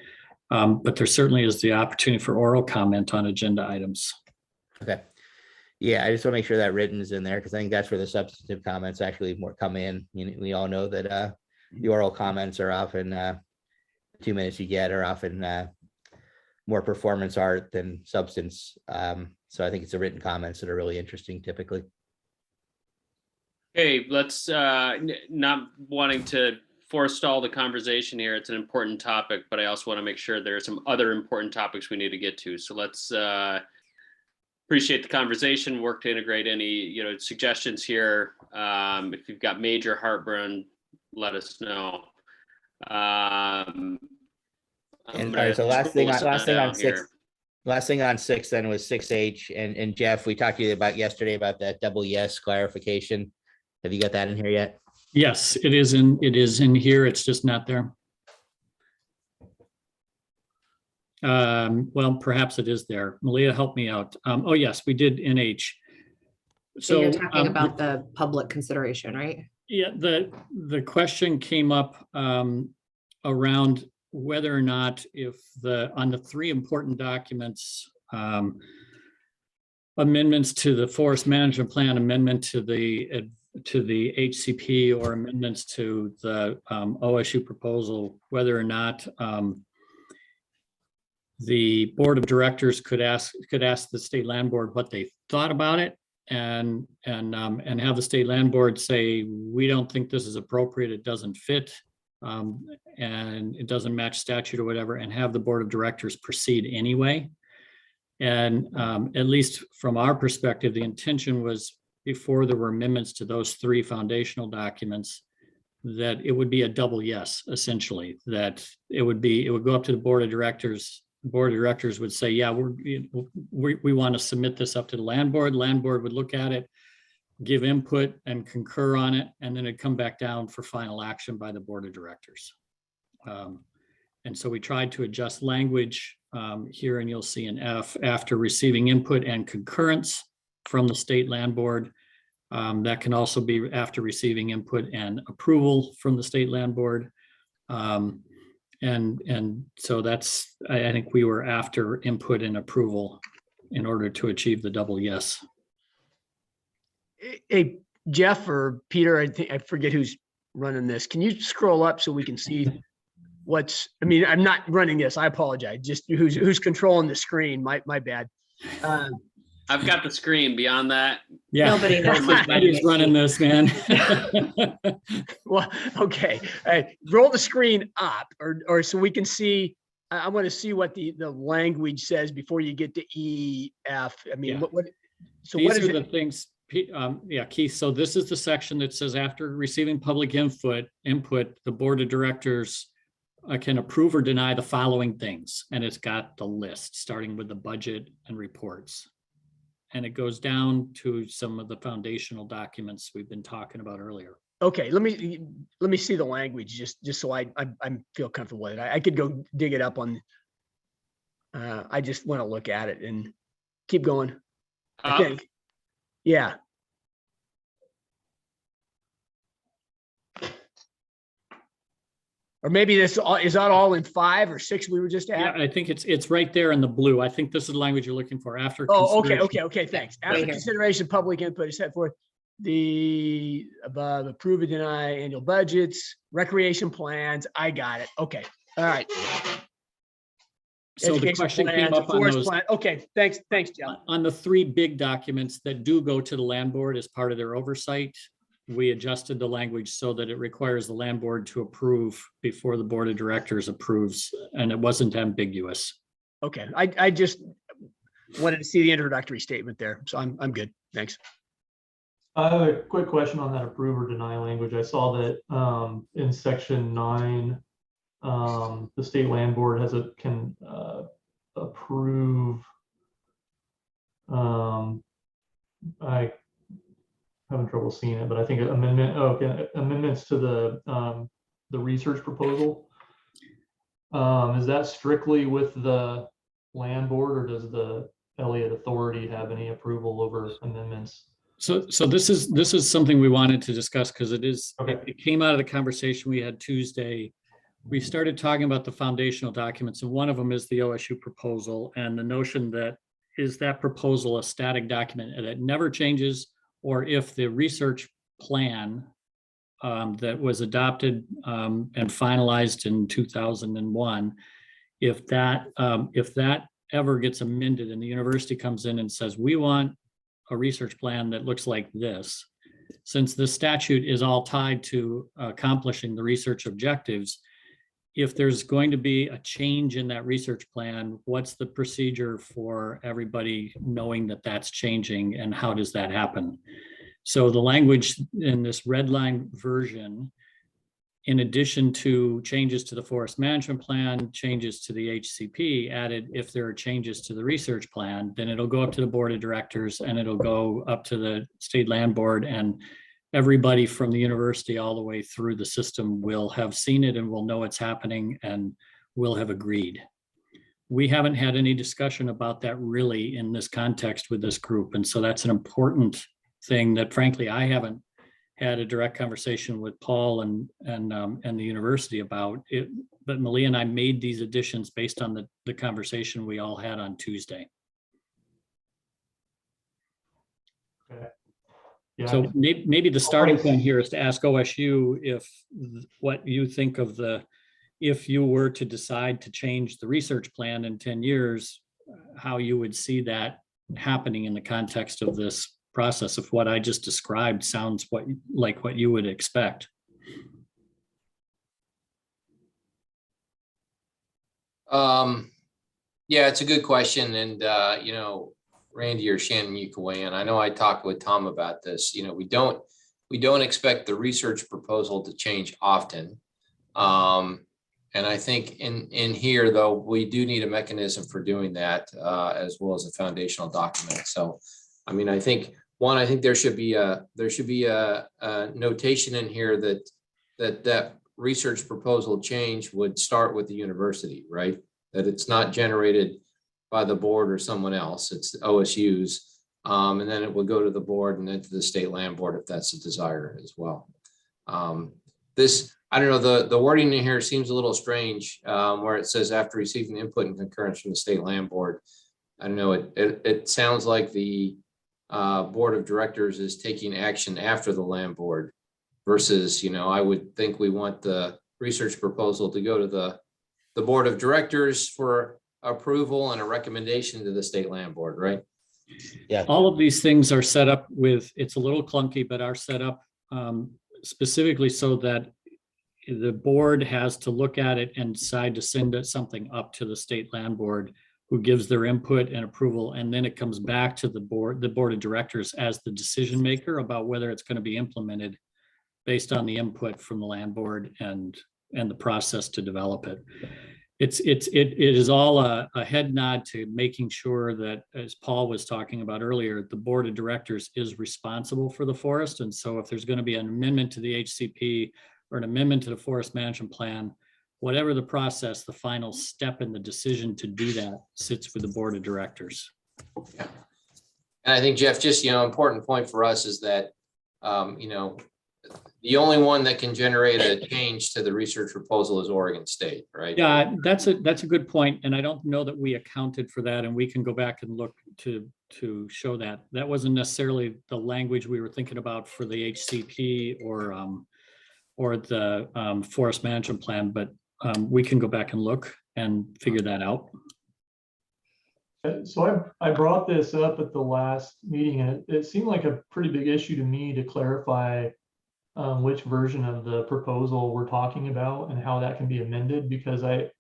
But there certainly is the opportunity for oral comment on agenda items. Okay. Yeah, I just want to make sure that written is in there, because I think that's where the substantive comments actually more come in. We all know that the oral comments are often 2 minutes you get are often more performance art than substance. So I think it's the written comments that are really interesting typically. Okay, let's not wanting to forestall the conversation here. It's an important topic, but I also want to make sure there are some other important topics we need to get to. So let's appreciate the conversation, work to integrate any suggestions here. If you've got major heartburn, let us know. And all right, so last thing on 6 then was 6H, and Jeff, we talked to you about yesterday about that double yes clarification. Have you got that in here yet? Yes, it is in here. It's just not there. Well, perhaps it is there. Malia, help me out. Oh yes, we did NH. So you're talking about the public consideration, right? Yeah, the question came up around whether or not on the 3 important documents, amendments to the forest management plan, amendment to the HCP, or amendments to the OSU proposal, whether or not the board of directors could ask the state land board what they thought about it, and have the state land board say, we don't think this is appropriate, it doesn't fit, and it doesn't match statute or whatever, and have the board of directors proceed anyway. And at least from our perspective, the intention was, before there were amendments to those 3 foundational documents, that it would be a double yes, essentially, that it would go up to the board of directors. The board of directors would say, yeah, we want to submit this up to the land board. Land board would look at it, give input and concur on it, and then it'd come back down for final action by the board of directors. And so we tried to adjust language here, and you'll see in F, after receiving input and concurrence from the state land board. That can also be after receiving input and approval from the state land board. And so that's, I think we were after input and approval in order to achieve the double yes. Hey, Jeff or Peter, I forget who's running this. Can you scroll up so we can see I'm not running this. I apologize. Just who's controlling the screen. My bad. I've got the screen. Beyond that, yeah, nobody knows who's running this, man. Well, okay. Roll the screen up, or so we can see. I want to see what the language says before you get to E, F. I mean, Yeah. So These what is are the it? things, yeah, Keith. So this is the section that says, after receiving public input, the board of directors can approve or deny the following things, and it's got the list starting with the budget and reports. And it goes down to some of the foundational documents we've been talking about earlier. Okay, let me see the language just so I feel comfortable with it. I could go dig it up on. I just want to look at it and keep going. I think, yeah. Or maybe is that all in 5 or 6 we were just at? Yeah, I think it's right there in the blue. I think this is the language you're looking for. After. Oh, consideration- okay, thanks. Right After here. consideration, of public input is set forth the above approve or deny annual budgets, recreation plans. I got it. Okay, all right. So the Education question came plans, up on forest those, plan. Okay, thanks, Jeff. on the 3 big documents that do go to the land board as part of their oversight. we adjusted the language so that it requires the land board to approve before the board of directors approves, and it wasn't ambiguous. Okay, I just wanted to see the introductory statement there, so I'm good. Thanks. I have a quick question on that approve or deny language. I saw that in section 9, the state land board can approve. I having trouble seeing it, but I think amendments to the research proposal. Is that strictly with the land board, or does the Elliott Authority have any approval over amendments? So this is something we wanted to discuss because Okay. it came out of the conversation we had Tuesday. We started talking about the foundational documents, and one of them is the OSU proposal, and the notion that is that proposal a static document that never changes, or if the research plan that was adopted and finalized in 2001, if that ever gets amended and the university comes in and says, we want a research plan that looks like this, since the statute is all tied to accomplishing the research objectives, if there's going to be a change in that research plan, what's the procedure for everybody knowing that that's changing, and how does that happen? So the language in this red line version, in addition to changes to the forest management plan, changes to the HCP, added if there are changes to the research plan, then it'll go up to the board of directors and it'll go up to the state land board, and everybody from the university all the way through the system will have seen it and will know it's happening and will have agreed. We haven't had any discussion about that really in this context with this group. And so that's an important thing that frankly, I haven't had a direct conversation with Paul and the university about it. But Malia and I made these additions based on the conversation we all had on Tuesday. Okay. Yeah. So maybe the starting point here is to ask OSU if what you think of if you were to decide to change the research plan in 10 years, how you would see that happening in the context of this process, if what I just described sounds like what you would expect. Yeah, it's a good question. And, Randy or Shannon, you can weigh in. I know I talked with Tom about this. We don't expect the research proposal to change often. And I think in here, though, we do need a mechanism for doing that, as well as a foundational document. So, I mean, I think there should be a notation in here that research proposal change would start with the university, right? That it's not generated by the board or someone else, it's OSU's, and then it would go to the board and then to the state land board if that's a desire as well. I don't know, the wording in here seems a little strange, where it says after receiving input and concurrence from the state land board. I don't know, it sounds like the board of directors is taking action after the land board versus, I would think we want the research proposal to go to the board of directors for approval and a recommendation to the state land board, right? Yeah. All of these things are set up with, it's a little clunky, but are set up specifically so that the board has to look at it and decide to send something up to the state land board, who gives their input and approval, and then it comes back to the board of directors as the decision maker about whether it's going to be implemented based on the input from the land board and the process to develop it. It is all a head nod to making sure that, as Paul was talking about earlier, the board of directors is responsible for the forest. And so if there's going to be an amendment to the HCP or an amendment to the forest management plan, whatever the process, the final step in the decision to do that sits with the board of directors. Yeah. And I think, Jeff, just, important point for us is that, the only one that can generate a change to the research proposal is Oregon State, right? Yeah, that's a good point. And I don't know that we accounted for that, and we can go back and look to show that. That wasn't necessarily the language we were thinking about for the HCP or the forest management plan, but we can go back and look and figure that out. So I brought this up at the last meeting, and it seemed like a pretty big issue to me to clarify which version of the proposal we're talking about and how that can be amended, because I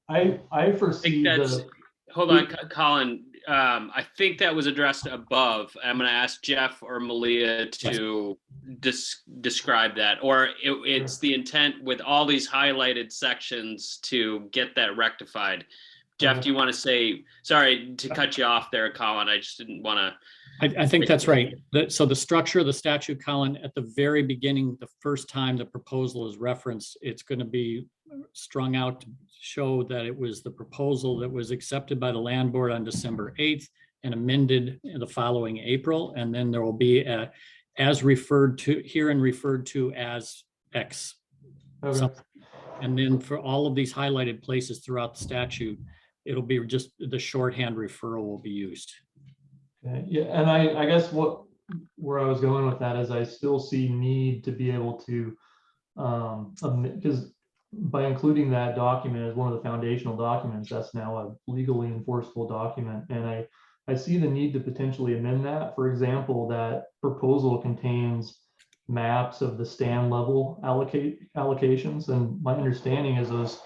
foresee that's, the. hold on, Colin. I think that was addressed above. I'm going to ask Jeff or Malia to describe that, or it's the intent with all these highlighted sections to get that rectified. Jeff, do you want to say, sorry to cut you off there, Colin, I just didn't want to. I think that's right. So the structure of the statute, Colin, at the very beginning, the first time the proposal is referenced, it's going to be strung out to show that it was the proposal that was accepted by the land board on December 8th and amended in the following April. And then there will be a, as referred to here and referred to as X. Okay. And then for all of these highlighted places throughout the statute, it'll be just the shorthand referral will be used. Okay, yeah, and I guess where I was going with that is I still see need to be able to, because by including that document as one of the foundational documents, that's now a legally enforceable document. And I see the need to potentially amend that. For example, that proposal contains maps of the stand level allocations. And my understanding is those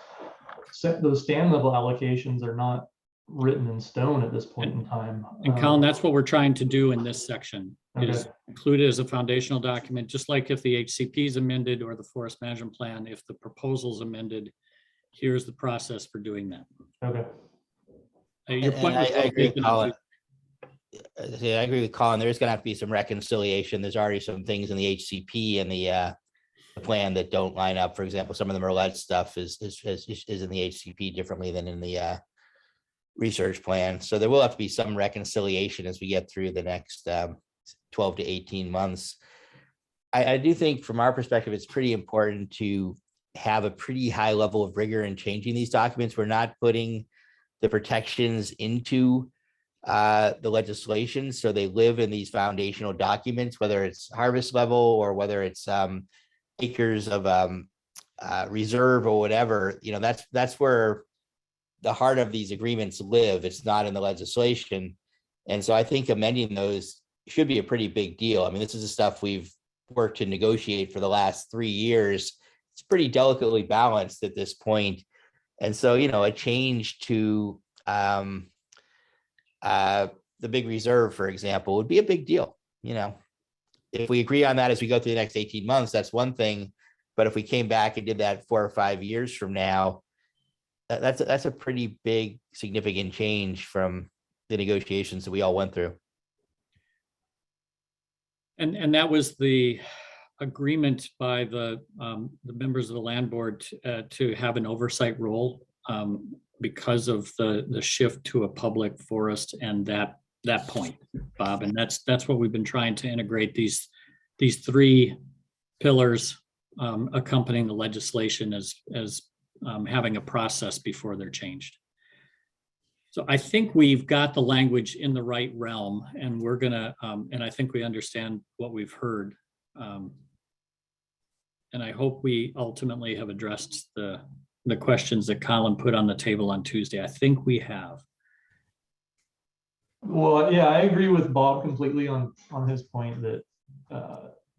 stand level allocations are not written in stone at this point in time. And Colin, that's what we're trying to do in this section, is Okay. include it as a foundational document, just like if the HCP is amended or the forest management plan, if the proposal is amended, here's the process for doing that. Okay. Your point I was well agree with taken. Colin. Yeah, I agree with Colin. There's going to have to be some reconciliation. There's already some things in the HCP and the plan that don't line up. For example, some of the Merlet stuff is in the HCP differently than in the research plan. So there will have to be some reconciliation as we get through the next 12 to 18 months. I do think from our perspective, it's pretty important to have a pretty high level of rigor in changing these documents. We're not putting the protections into the legislation, so they live in these foundational documents, whether it's harvest level or whether it's acres of reserve or whatever. You know, that's where the heart of these agreements live. It's not in the legislation. And so I think amending those should be a pretty big deal. I mean, this is the stuff we've worked to negotiate for the last 3 years. It's pretty delicately balanced at this point. And so, you know, a change to the big reserve, for example, would be a big deal. You know, if we agree on that as we go through the next 18 months, that's one thing. But if we came back and did that 4 or 5 years from now, that's a pretty big, significant change from the negotiations that we all went through. And that was the agreement by the members of the land board to have an oversight role because of the shift to a public forest and that point, Bob. And that's what we've been trying to integrate, these 3 pillars accompanying the legislation as having a process before they're changed. So I think we've got the language in the right realm, and we're gonna, and I think we understand what we've heard. And I hope we ultimately have addressed the questions that Colin put on the table on Tuesday. I think we have. Well, yeah, I agree with Bob completely on his point that,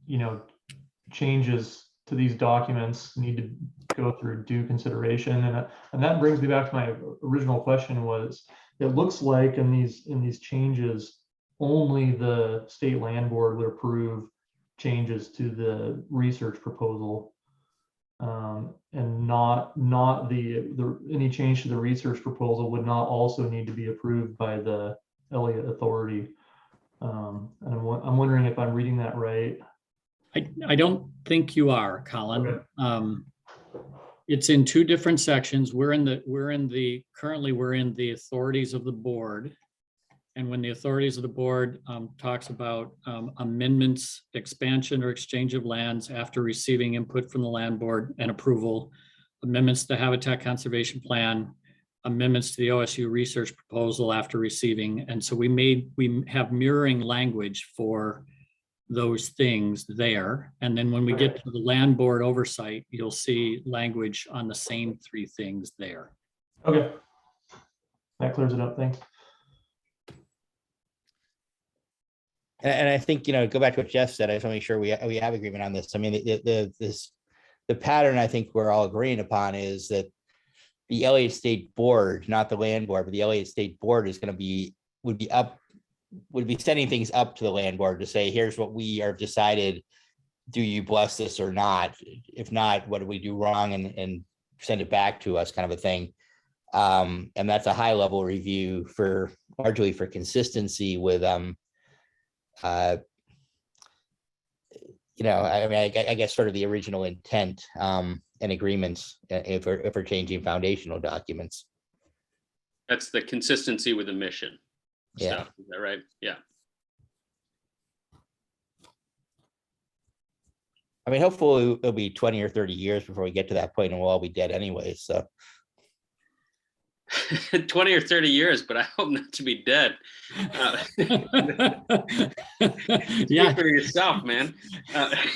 you know, changes to these documents need to go through due consideration. And that brings me back to my original question was, it looks like in these changes, only the state land board would approve changes to the research proposal. And not any change to the research proposal would not also need to be approved by the Elliott Authority. And I'm wondering if I'm reading that right. I don't think you are, Colin. Okay. It's in 2 different sections. Currently we're in the authorities of the board. And when the authorities of the board talks about amendments, expansion or exchange of lands after receiving input from the land board and approval, amendments to the habitat conservation plan, amendments to the OSU research proposal after receiving. And so we have mirroring language for those things there. And then when we get to the land board oversight, you'll see language on the same 3 things there. Okay. That clears it up. Thanks. And I think, go back to what Jeff said, I just want to make sure we have agreement on this. I mean, the pattern I think we're all agreeing upon is that the Elliott State Board, not the land board, but the Elliott State Board is going to would be sending things up to the land board to say, here's what we have decided. Do you bless this or not? If not, what do we do wrong? And send it back to us, kind of a thing. And that's a high level review largely for consistency with, I guess sort of the original intent and agreements if we're changing foundational documents. That's the consistency with the mission. Yeah. Stuff. Is that right? Yeah. I mean, hopefully it'll be 20 or 30 years before we get to that point and we'll all be dead anyway. So 20 or 30 years, but I hope not to be dead. Yeah. For yourself, man.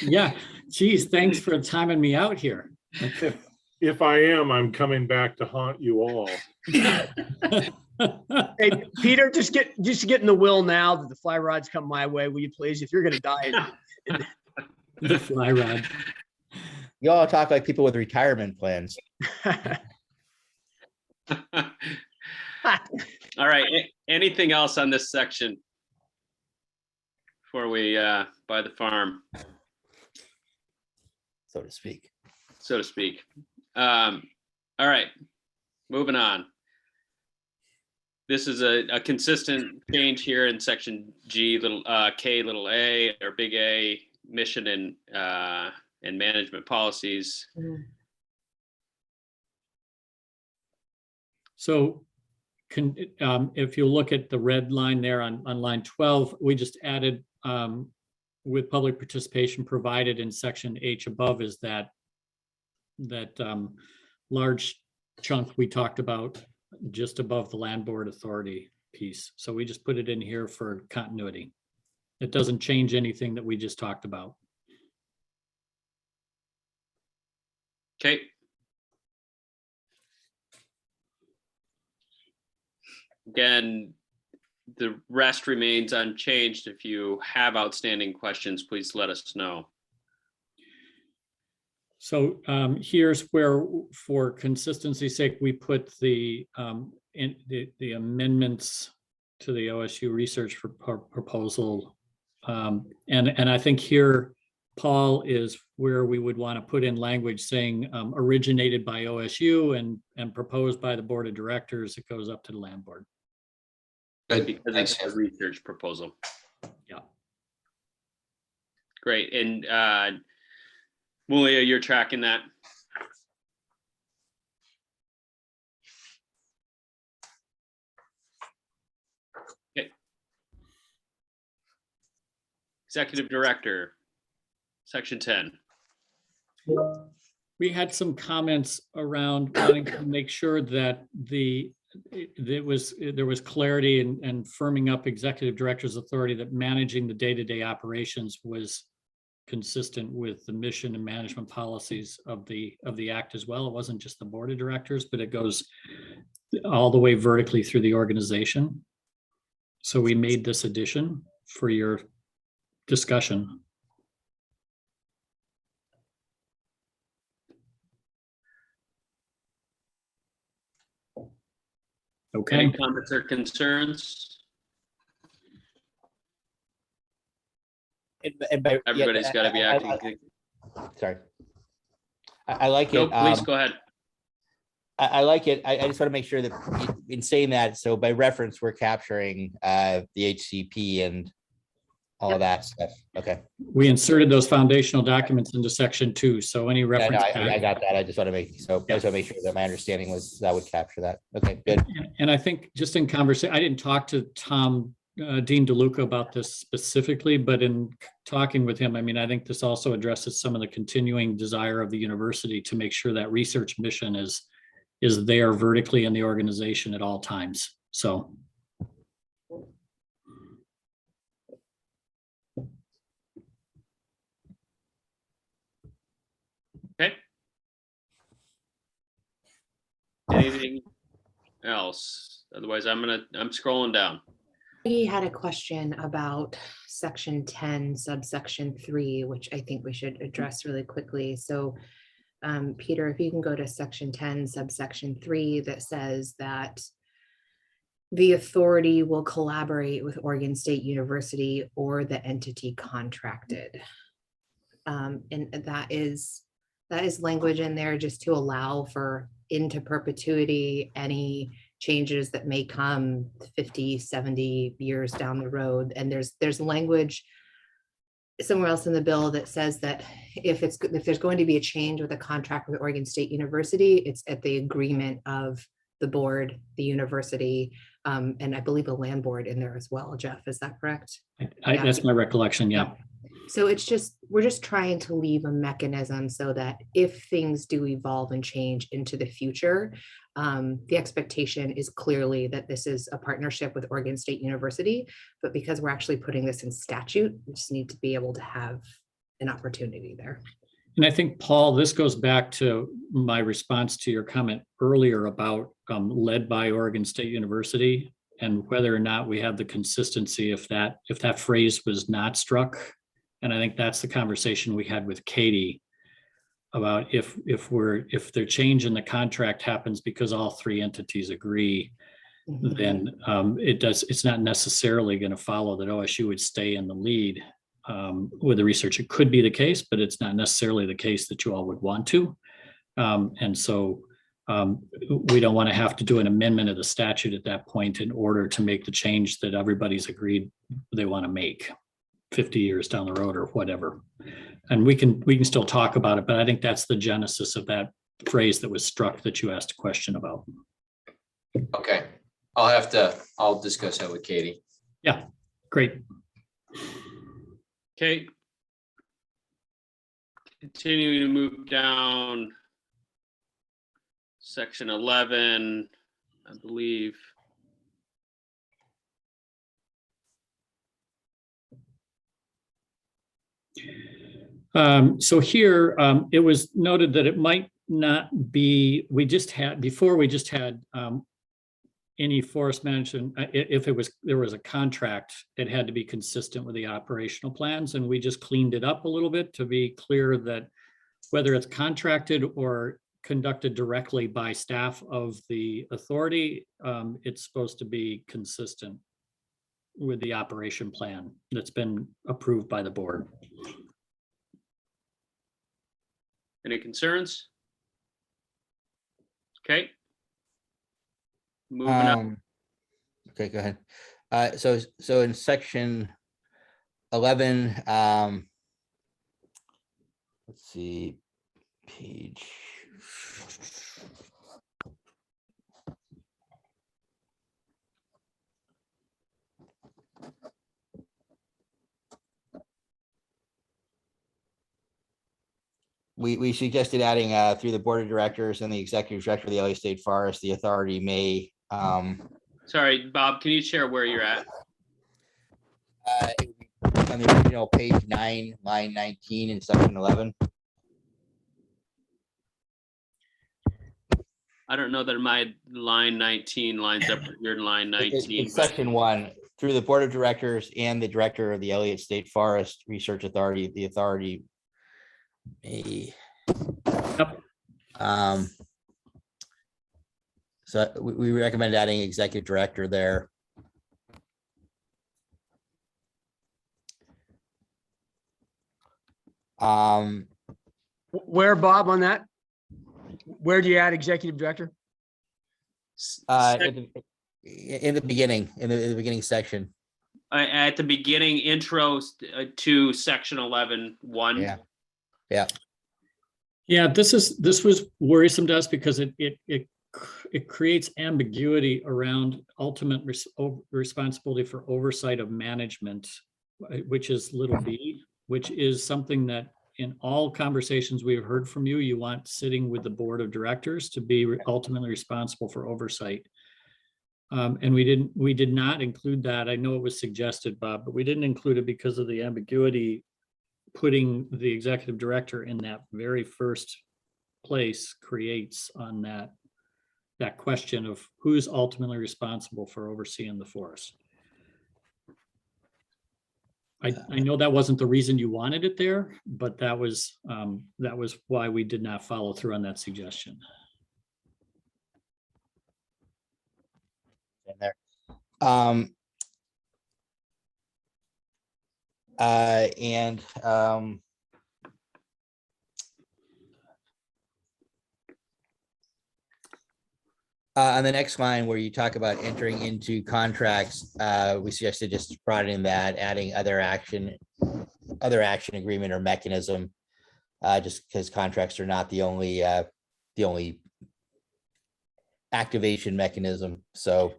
Yeah. Geez, thanks for timing me out here. If I am, I'm coming back to haunt you all. Hey, Peter, just get in the will now that the fly rods come my way, will you please? If you're going to die. The fly rod. you all talk like people with retirement plans. All right. Anything else on this section before we buy the farm, So to speak. All right, moving on. This is a consistent change here in section G, K, little a, or big A, mission and management policies. So if you look at the red line there on line 12, we just added with public participation provided in section H above is that large chunk we talked about just above the land board authority piece. So we just put it in here for continuity. It doesn't change anything that we just talked about. Okay. Again, the rest remains unchanged. If you have outstanding questions, please let us know. So here's where, for consistency's sake, we put the amendments to the OSU research proposal. And I think here, Paul, is where we would want to put in language saying originated by OSU and proposed by the board of directors. It goes up to the land board. Good. Because Thanks. it's a research proposal. Yeah. Great. And Mulia, you're tracking that? Okay. Executive Director, Section 10. We had some comments around wanting to make sure that there was clarity and firming up executive director's authority that managing the day-to-day operations was consistent with the mission and management policies of the act as well. It wasn't just the board of directors, but it goes all the way vertically through the organization. So we made this addition for your discussion. Okay. Any comments or concerns? Everybody's got to be acting. Sorry. I like No, it. please go ahead. I like it. I just want to make sure that in saying that, so by reference, we're capturing the HCP and all of that stuff. Okay. We inserted those foundational documents into section 2. So any Yeah, reference. no, I got that. I just want to make I just want to make sure that my understanding was that would capture that. Okay, good. And I think just in conversation, I didn't talk to Dean DeLuca about this specifically, but in talking with him, I mean, I think this also addresses some of the continuing desire of the university to make sure that research mission is there vertically in the organization at all times. So. Okay. Anything else? Otherwise, I'm scrolling down. He had a question about section 10, subsection 3, which I think we should address really quickly. So, Peter, if you can go to section 10, subsection 3, that says that the authority will collaborate with Oregon State University or the entity contracted. And that is language in there just to allow for into perpetuity any changes that may come 50, 70 years down the road. And there's language somewhere else in the bill that says that if there's going to be a change with a contract with Oregon State University, it's at the agreement of the board, the university, and I believe a land board in there as well. Jeff, is that correct? Yeah. That's my recollection. Yeah. So we're just trying to leave a mechanism so that if things do evolve and change into the future, the expectation is clearly that this is a partnership with Oregon State University, but because we're actually putting this in statute, we just need to be able to have an opportunity there. And I think, Paul, this goes back to my response to your comment earlier about led by Oregon State University and whether or not we have the consistency if that phrase was not struck. And I think that's the conversation we had with Katie about if the change in the contract happens because all three entities agree, then it's not necessarily going to follow that OSU would stay in the lead with the research. It could be the case, but it's not necessarily the case that you all would want to. And so we don't want to have to do an amendment of the statute at that point in order to make the change that everybody's agreed they want to make 50 years down the road or whatever. And we can still talk about it, but I think that's the genesis of that phrase that was struck that you asked a question about. Okay, I'll discuss that with Katie. Yeah, great. Okay. Continuing to move down. Section 11, I believe. So here, it was noted that it might not be, we just had any forest management, if there was a contract, it had to be consistent with the operational plans. And we just cleaned it up a little bit to be clear that whether it's contracted or conducted directly by staff of the authority, it's supposed to be consistent with the operation plan that's been approved by the board. Any concerns? Okay. Moving up. Okay, go ahead. So in section 11, let's see, page. We suggested adding through the board of directors and the executive director of the Elliott State Forest, the authority may. Sorry, Bob, can you share where you're at? It would be on the original page 9, line 19 in section 11. I don't know that my line 19 lines up with your line 19. In section 1, through the board of directors and the director of the Elliott State Forest Research Authority, the authority may. Yep. So we recommend adding executive director there. Where, Bob, on that? Where do you add executive director? In the beginning section. At the beginning intro to section 11:1. Yeah, this was worrisome to us because it creates ambiguity around ultimate responsibility for oversight of management, which is little b, which is something that in all conversations we've heard from you, you want sitting with the board of directors to be ultimately responsible for oversight. And we did not include that. I know it was suggested, Bob, but we didn't include it because of the ambiguity, putting the executive director in that very first place creates on that question of who's ultimately responsible for overseeing the forest. I know that wasn't the reason you wanted it there, but that was why we did not follow through on that suggestion. In there. And on the next line where you talk about entering into contracts, we suggested just broadening that, adding other action agreement or mechanism, just because contracts are not the only activation mechanism. So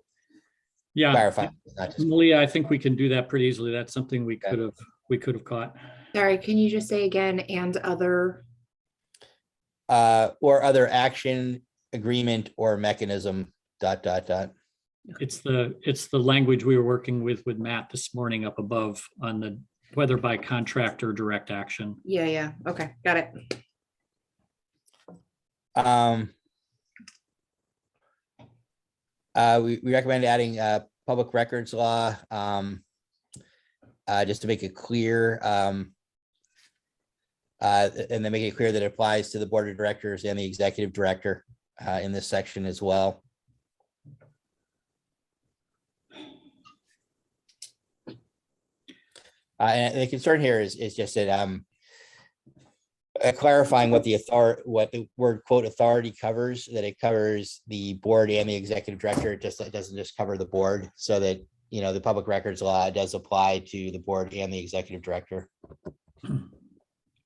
Yeah, clarify. Not just, Malia, I think we can do that pretty easily. That's something we Okay. could have caught. Sorry, can you just say again, and other? or other action agreement or mechanism, ... It's the language we were working with Matt this morning up above on the whether by contract or direct action. Yeah, okay, got it. We recommend adding public records law, just to make it clear, and then make it clear that it applies to the board of directors and the executive director in this section as well. And the concern here is just that clarifying what the word quote authority covers, that it covers the board and the executive director. It doesn't just cover the board, so that, you know, the public records law does apply to the board and the executive director.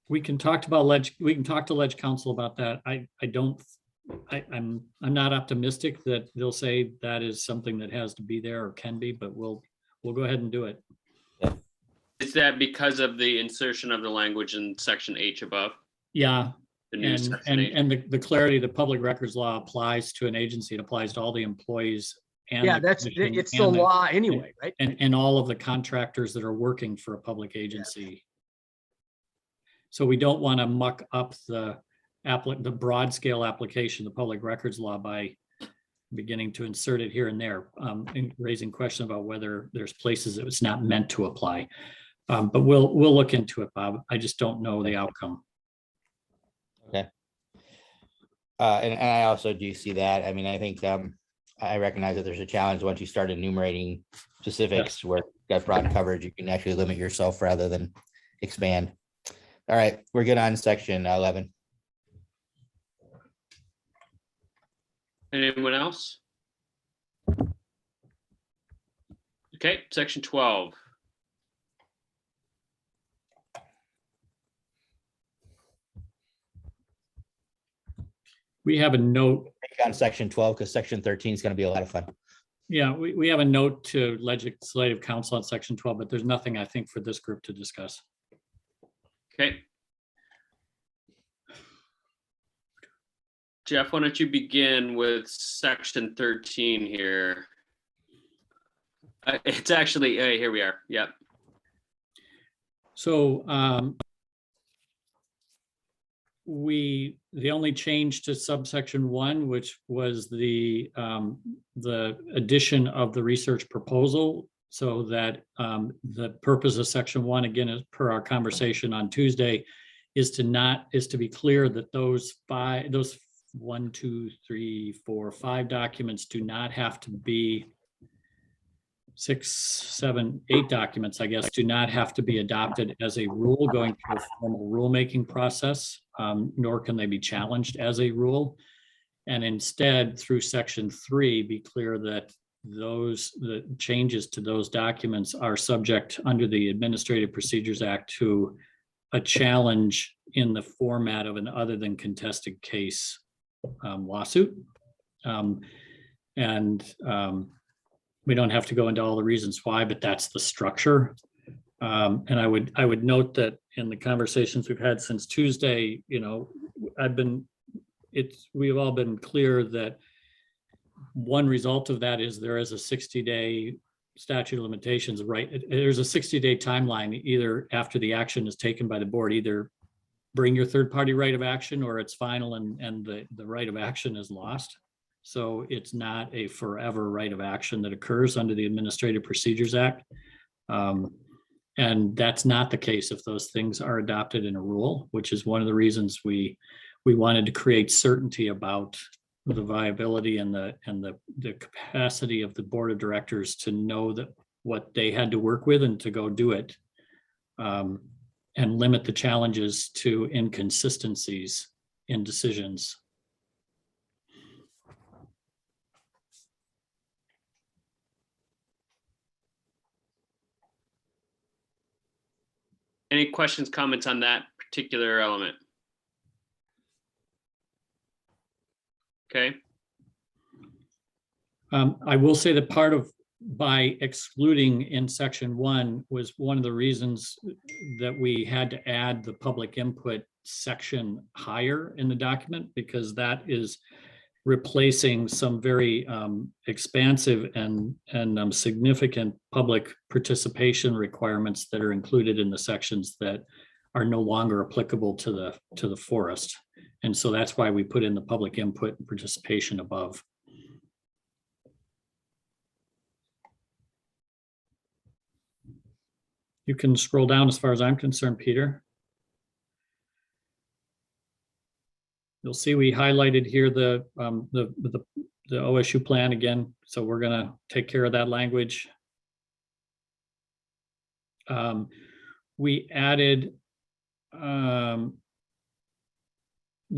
We can talk to Ledge Council about that. I'm not optimistic that they'll say that is something that has to be there or can be, but we'll go ahead and do it. Is that because of the insertion of the language in section H above? Yeah. The new section H? And the clarity of the public records law applies to an agency. It applies to all the employees. And Yeah, the it's commission the and law anyway, right? and all of the contractors that are working for a public agency. So we don't want to muck up the broad scale application, the public records law, by beginning to insert it here and there, and raising question about whether there's places that it's not meant to apply. But we'll look into it, Bob. I just don't know the outcome. Okay. And I also do see that. I mean, I think I recognize that there's a challenge once you start enumerating specifics where you've got broad coverage, you can actually limit yourself rather than expand. All right, we're good on section 11. Anyone else? Okay, section 12. We have a note. On section 12, because section 13 is going to be a lot of fun. Yeah, we have a note to legislative council on section 12, but there's nothing, I think, for this group to discuss. Okay. Jeff, why don't you begin with section 13 here? It's actually, here we are. Yep. So the only change to subsection 1, which was the addition of the research proposal, so that the purpose of section 1, again, as per our conversation on Tuesday, is to be clear that those 5 documents do not have to be 6, 7, 8 documents, I guess, do not have to be adopted as a rule going through a formal rulemaking process, nor can they be challenged as a rule. And instead, through section 3, be clear that the changes to those documents are subject under the Administrative Procedures Act to a challenge in the format of an other than contested case lawsuit. We don't have to go into all the reasons why, but that's the structure. And I would note that in the conversations we've had since Tuesday, you know, we've all been clear that one result of that is there is a 60-day statute of limitations, right? There's a 60-day timeline, either after the action is taken by the board, either bring your third-party right of action or it's final and the right of action is lost. So it's not a forever right of action that occurs under the Administrative Procedures Act. And And that's not the case if those things are adopted in a rule, which is one of the reasons we wanted to create certainty about the viability and the capacity of the board of directors to know that what they had to work with and to go do it, and limit the challenges to inconsistencies in decisions. Any questions, comments on that particular element? Okay. I will say that part of by excluding in section 1 was one of the reasons that we had to add the public input section higher in the document, because that is replacing some very expansive and significant public participation requirements that are included in the sections that are no longer applicable to the forest. And so that's why we put in the public input and participation above. You can scroll down as far as I'm concerned, Peter. You'll see we highlighted here the OSU plan again, so we're going to take care of that language. We added, there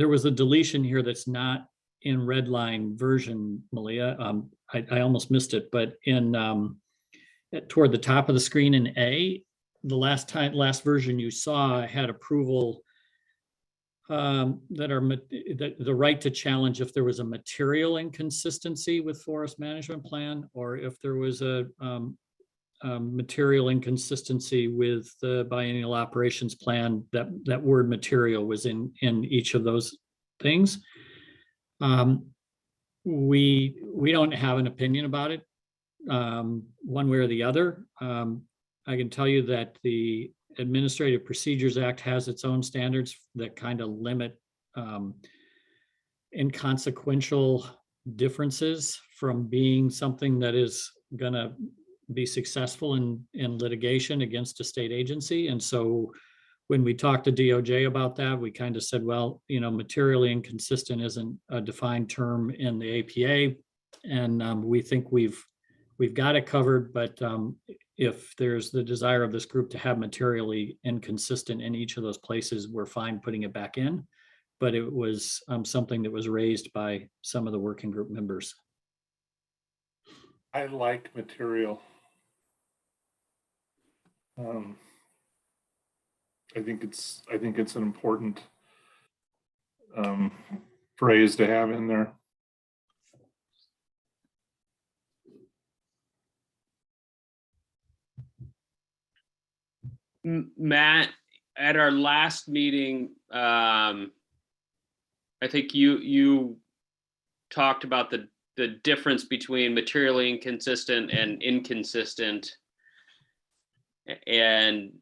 was a deletion here that's not in red line version, Malia. I almost missed it, but in toward the top of the screen in A, the last version you saw had approval that the right to challenge if there was a material inconsistency with forest management plan, or if there was a material inconsistency with the biennial operations plan. That word material was in each of those things. We don't have an opinion about it one way or the other. I can tell you that the Administrative Procedures Act has its own standards that kind of limit inconsequential differences from being something that is going to be successful in litigation against a state agency. And so when we talked to DOJ about that, we kind of said, well, materially inconsistent isn't a defined term in the APA. And we think we've got it covered, but if there's the desire of this group to have materially inconsistent in each of those places, we're fine putting it back in. But it was something that was raised by some of the working group members. I like material. I think it's an important phrase to have in there. Matt, at our last meeting, I think you talked about the difference between materially inconsistent and inconsistent. And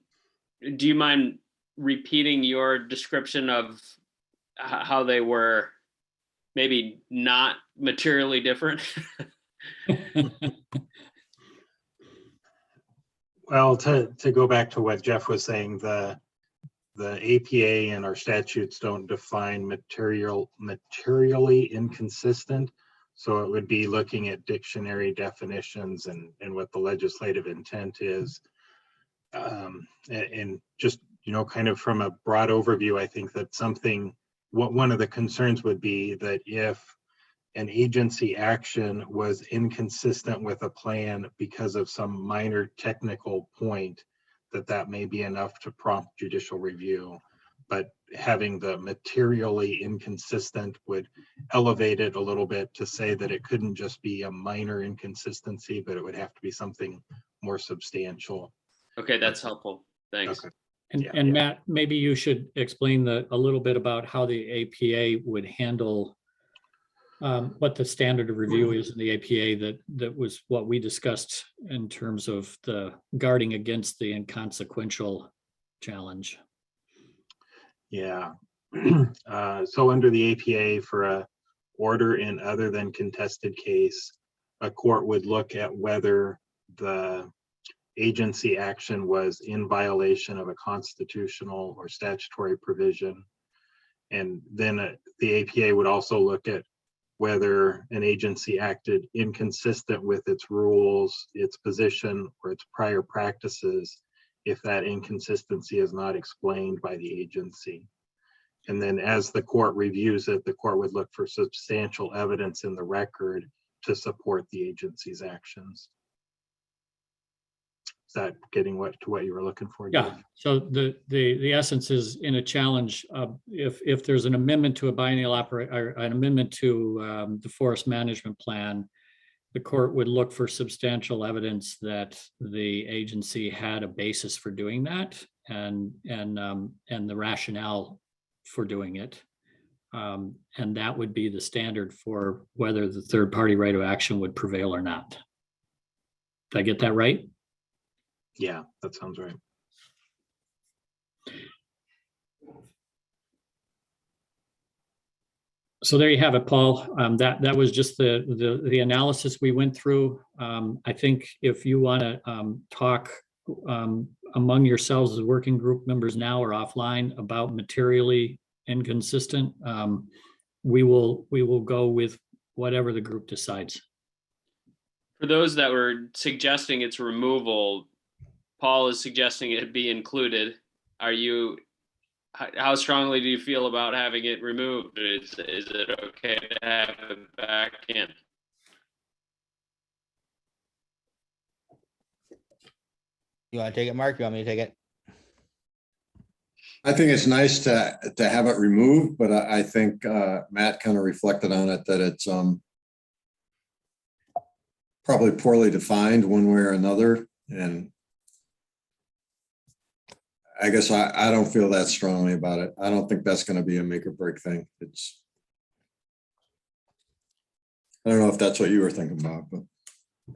do you mind repeating your description of how they were maybe not materially different? Well, to go back to what Jeff was saying, the APA and our statutes don't define materially inconsistent. So it would be looking at dictionary definitions and what the legislative intent is. And just, kind of from a broad overview, I think that one of the concerns would be that if an agency action was inconsistent with a plan because of some minor technical point, that may be enough to prompt judicial review. But having the materially inconsistent would elevate it a little bit to say that it couldn't just be a minor inconsistency, but it would have to be something more substantial. Okay, that's helpful. Thanks. Okay. And Matt, maybe you should explain a little bit about how the APA would handle what the standard of review is in the APA that was what we discussed in terms of the guarding against the inconsequential challenge. Yeah. So under the APA, for a order in other than contested case, a court would look at whether the agency action was in violation of a constitutional or statutory provision. And then the APA would also look at whether an agency acted inconsistent with its rules, its position, or its prior practices, if that inconsistency is not explained by the agency. And then as the court reviews it, the court would look for substantial evidence in the record to support the agency's actions. Is that getting to what you were looking for? Yeah, so the essence is in a challenge, if there's an amendment to a biennial or an amendment to the forest management plan, the court would look for substantial evidence that the agency had a basis for doing that and the rationale for doing it. And that would be the standard for whether the third party right of action would prevail or not. Did I get that right? Yeah, that sounds right. So there you have it, Paul. That was just the analysis we went through. I think if you want to talk among yourselves as working group members now or offline about materially inconsistent, we will go with whatever the group decides. For those that were suggesting its removal, Paul is suggesting it be included. How strongly do you feel about having it removed? Is it okay to have it back in? You want to take it, Mark? You want me to take it? I think it's nice to have it removed, but I think Matt kind of reflected on it, that it's probably poorly defined one way or another. And I guess I don't feel that strongly about it. I don't think that's going to be a make or break thing. I don't know if that's what you were thinking about, but.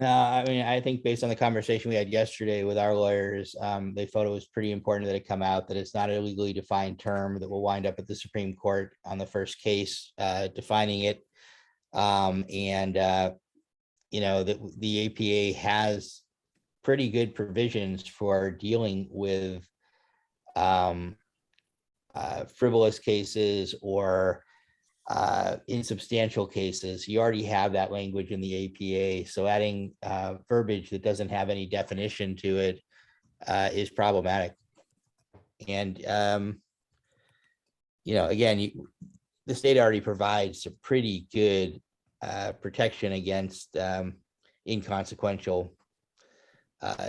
No, I mean, I think based on the conversation we had yesterday with our lawyers, they thought it was pretty important that it come out, that it's not a legally defined term that will wind up at the Supreme Court on the first case defining it. You know, that the APA has pretty good provisions for dealing with frivolous cases or insubstantial cases. You already have that language in the APA, so adding verbiage that doesn't have any definition to it is problematic. And you know, again, the state already provides a pretty good protection against inconsequential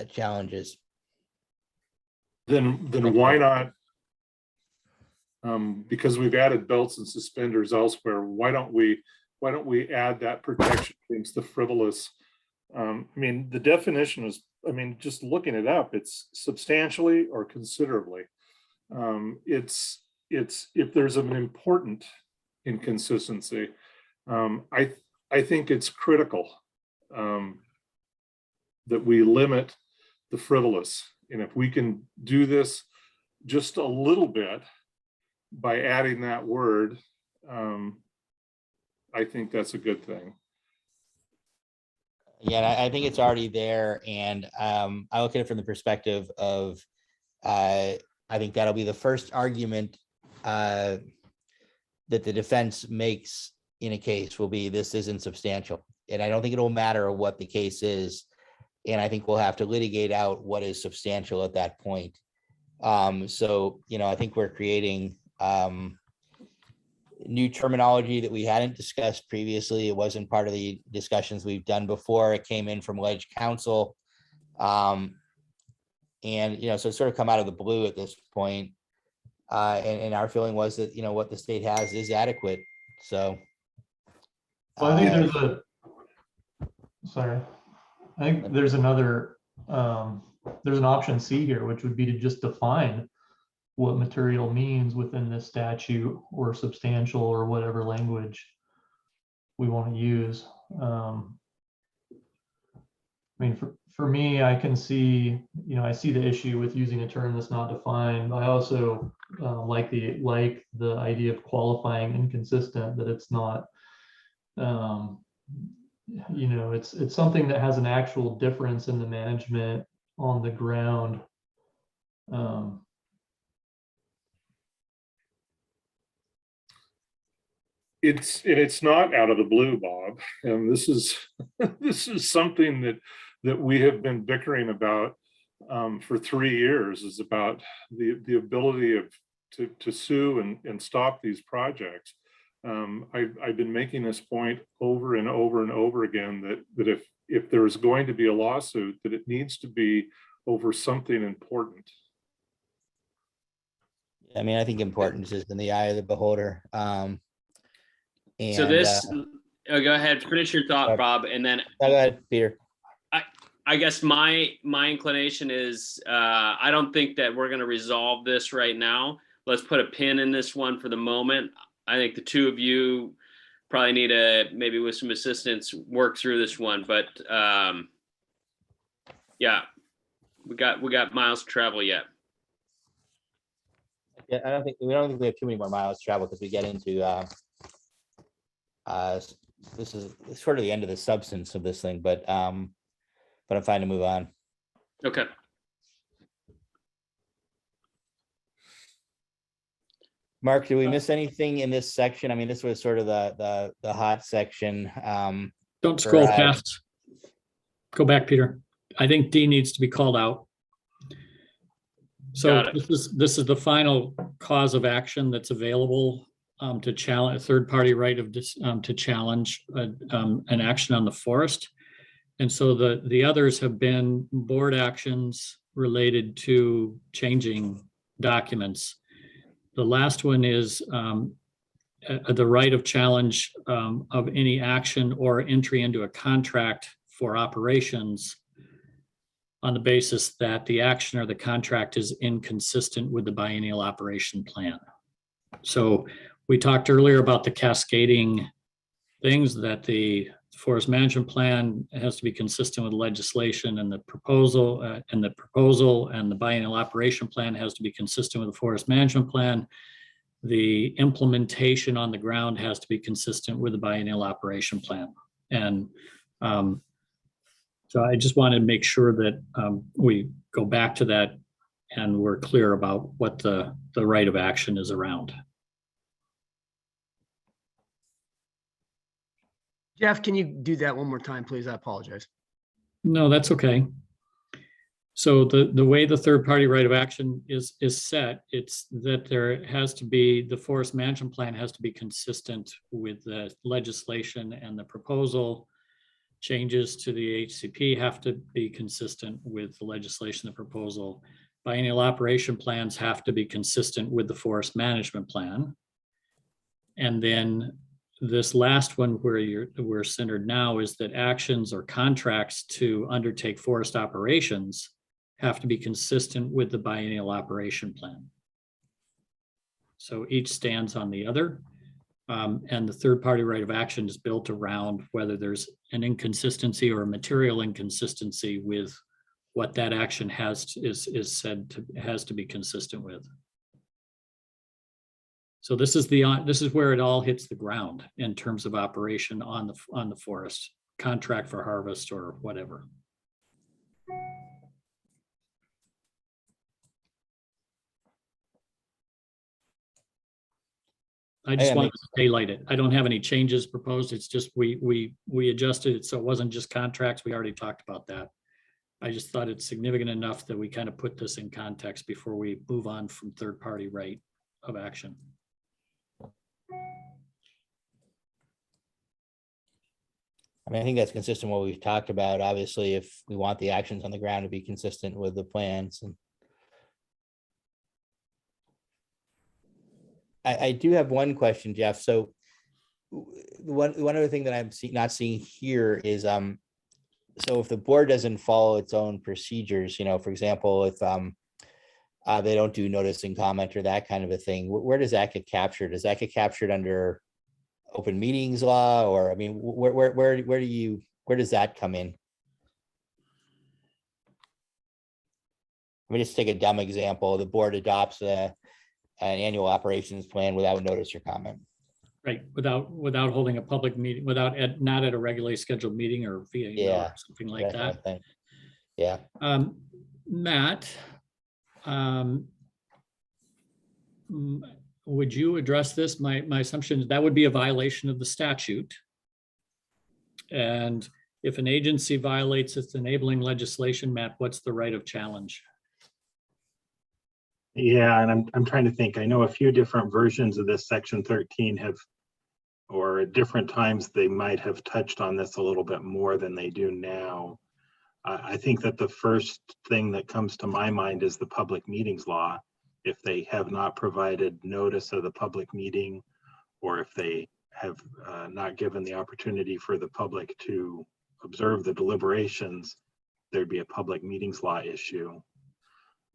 challenges. Then why not? Because we've added belts and suspenders elsewhere, why don't we add that protection against the frivolous? I mean, the definition is, I mean, just looking it up, it's substantially or considerably. It's if there's an important inconsistency, I think it's critical that we limit the frivolous. And if we can do this just a little bit by adding that word, I think that's a good thing. Yeah, I think it's already there. And I look at it from the perspective of, I think that'll be the first argument that the defense makes in a case will be, this isn't substantial. And I don't think it'll matter what the case is. And I think we'll have to litigate out what is substantial at that point. So, you know, I think we're creating new terminology that we hadn't discussed previously. It wasn't part of the discussions we've done before. It came in from Ledge Counsel. And, you know, so it's sort of come out of the blue at this point. And our feeling was that, you know, what the state has is adequate. So. Well, I think I think there's another, there's an option C here, which would be to just define what material means within this statute, or substantial, or whatever language we want to use. I mean, for me, I can see, you know, I see the issue with using a term that's not defined. I also like the idea of qualifying inconsistent, that it's not, you know, it's something that has an actual difference in the management on the ground. It's not out of the blue, Bob. And this is this is something that we have been bickering about for 3 years, is about the ability to sue and stop these projects. I've been making this point over and over and over again, that if there's going to be a lawsuit, that it needs to be over something important. I mean, I think importance is in the eye of the beholder. So this, go ahead, finish your thought, Bob, and then go ahead, Peter. I guess my inclination is I don't think that we're going to resolve this right now. Let's put a pin in this one for the moment. I think the two of you probably need to, maybe with some assistance, work through this one. But yeah, we got miles to travel yet. Yeah, I don't think we have too many more miles to travel, because we get into this is sort of the end of the substance of this thing, but I'm fine to move on. Okay. Mark, did we miss anything in this section? I mean, this was sort of the hot section. Don't scroll past. Go back, Peter. I think D needs to be called out. So this is the final cause of action that's available to challenge a third-party right of to challenge an action on the forest. And so the others have been board actions related to changing documents. The last one is the right of challenge of any action or entry into a contract for operations on the basis that the action or the contract is inconsistent with the biennial operation plan. So we talked earlier about the cascading things, that the forest management plan has to be consistent with legislation, and the proposal and the biennial operation plan has to be consistent with the forest management plan. The implementation on the ground has to be consistent with the biennial operation plan. And so I just wanted to make sure that we go back to that and we're clear about what the right of action is around. Jeff, can you do that one more time, please? I apologize. No, that's okay. So the way the third party right of action is set, it's that there has to be, the forest management plan has to be consistent with the legislation, and the proposal changes to the HCP have to be consistent with the legislation, the proposal. Biennial operation plans have to be consistent with the forest management plan. And then this last one where we're centered now is that actions or contracts to undertake forest operations have to be consistent with the biennial operation plan. So each stands on the other. And the third party right of action is built around whether there's an inconsistency or a material inconsistency with what that action has to be consistent with. So this is where it all hits the ground in terms of operation on the forest, contract for harvest or whatever. I just wanted to daylight it. I don't have any changes proposed. It's just we adjusted it so it wasn't just contracts. We already talked about that. I just thought it's significant enough that we kind of put this in context before we move on from third party right of action. I mean, I think that's consistent with what we've talked about. Obviously, if we want the actions on the ground to be consistent with the plans. And I do have one question, Jeff. So one other thing that I'm not seeing here is, so if the board doesn't follow its own procedures, for example, if they don't do notice and comment or that kind of a thing, where does that get captured? Does that get captured under open meetings law, or I mean, where does that come in? Let me just take a dumb example. The board adopts an annual operations plan without notice or comment. Right, without holding a public meeting, not at a regularly scheduled meeting or via email or something like that. Yeah. Matt, would you address this? My assumption is that would be a violation of the statute. And if an agency violates its enabling legislation, Matt, what's the right of challenge? Yeah, and I'm trying to think. I know a few different versions of this section 13 have, or at different times they might have touched on this a little bit more than they do now. I think that the first thing that comes to my mind is the public meetings law. If they have not provided notice of the public meeting, or if they have not given the opportunity for the public to observe the deliberations, there'd be a public meetings law issue.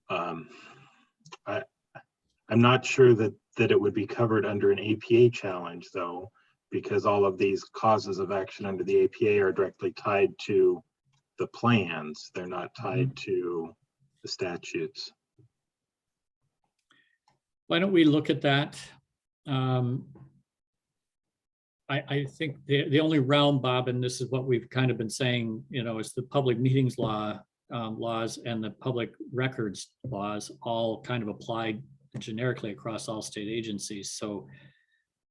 I'm not sure that it would be covered under an APA challenge, though, because all of these causes of action under the APA are directly tied to the plans. They're not tied to the statutes. Why don't we look at that? I think the only realm, Bob, and this is what we've kind of been saying, you know, is the public meetings law laws and the public records laws all kind of applied generically across all state agencies. So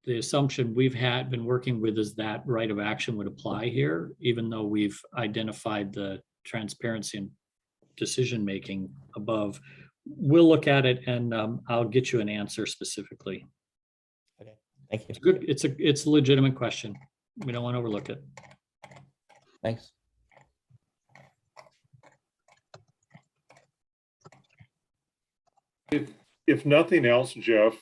the assumption we've been working with is that right of action would apply here, even though we've identified the transparency and decision-making above. We'll look at it and I'll get you an answer specifically. Okay, thank you. It's good. It's a legitimate question. We don't want to overlook it. Thanks. If nothing else, Jeff,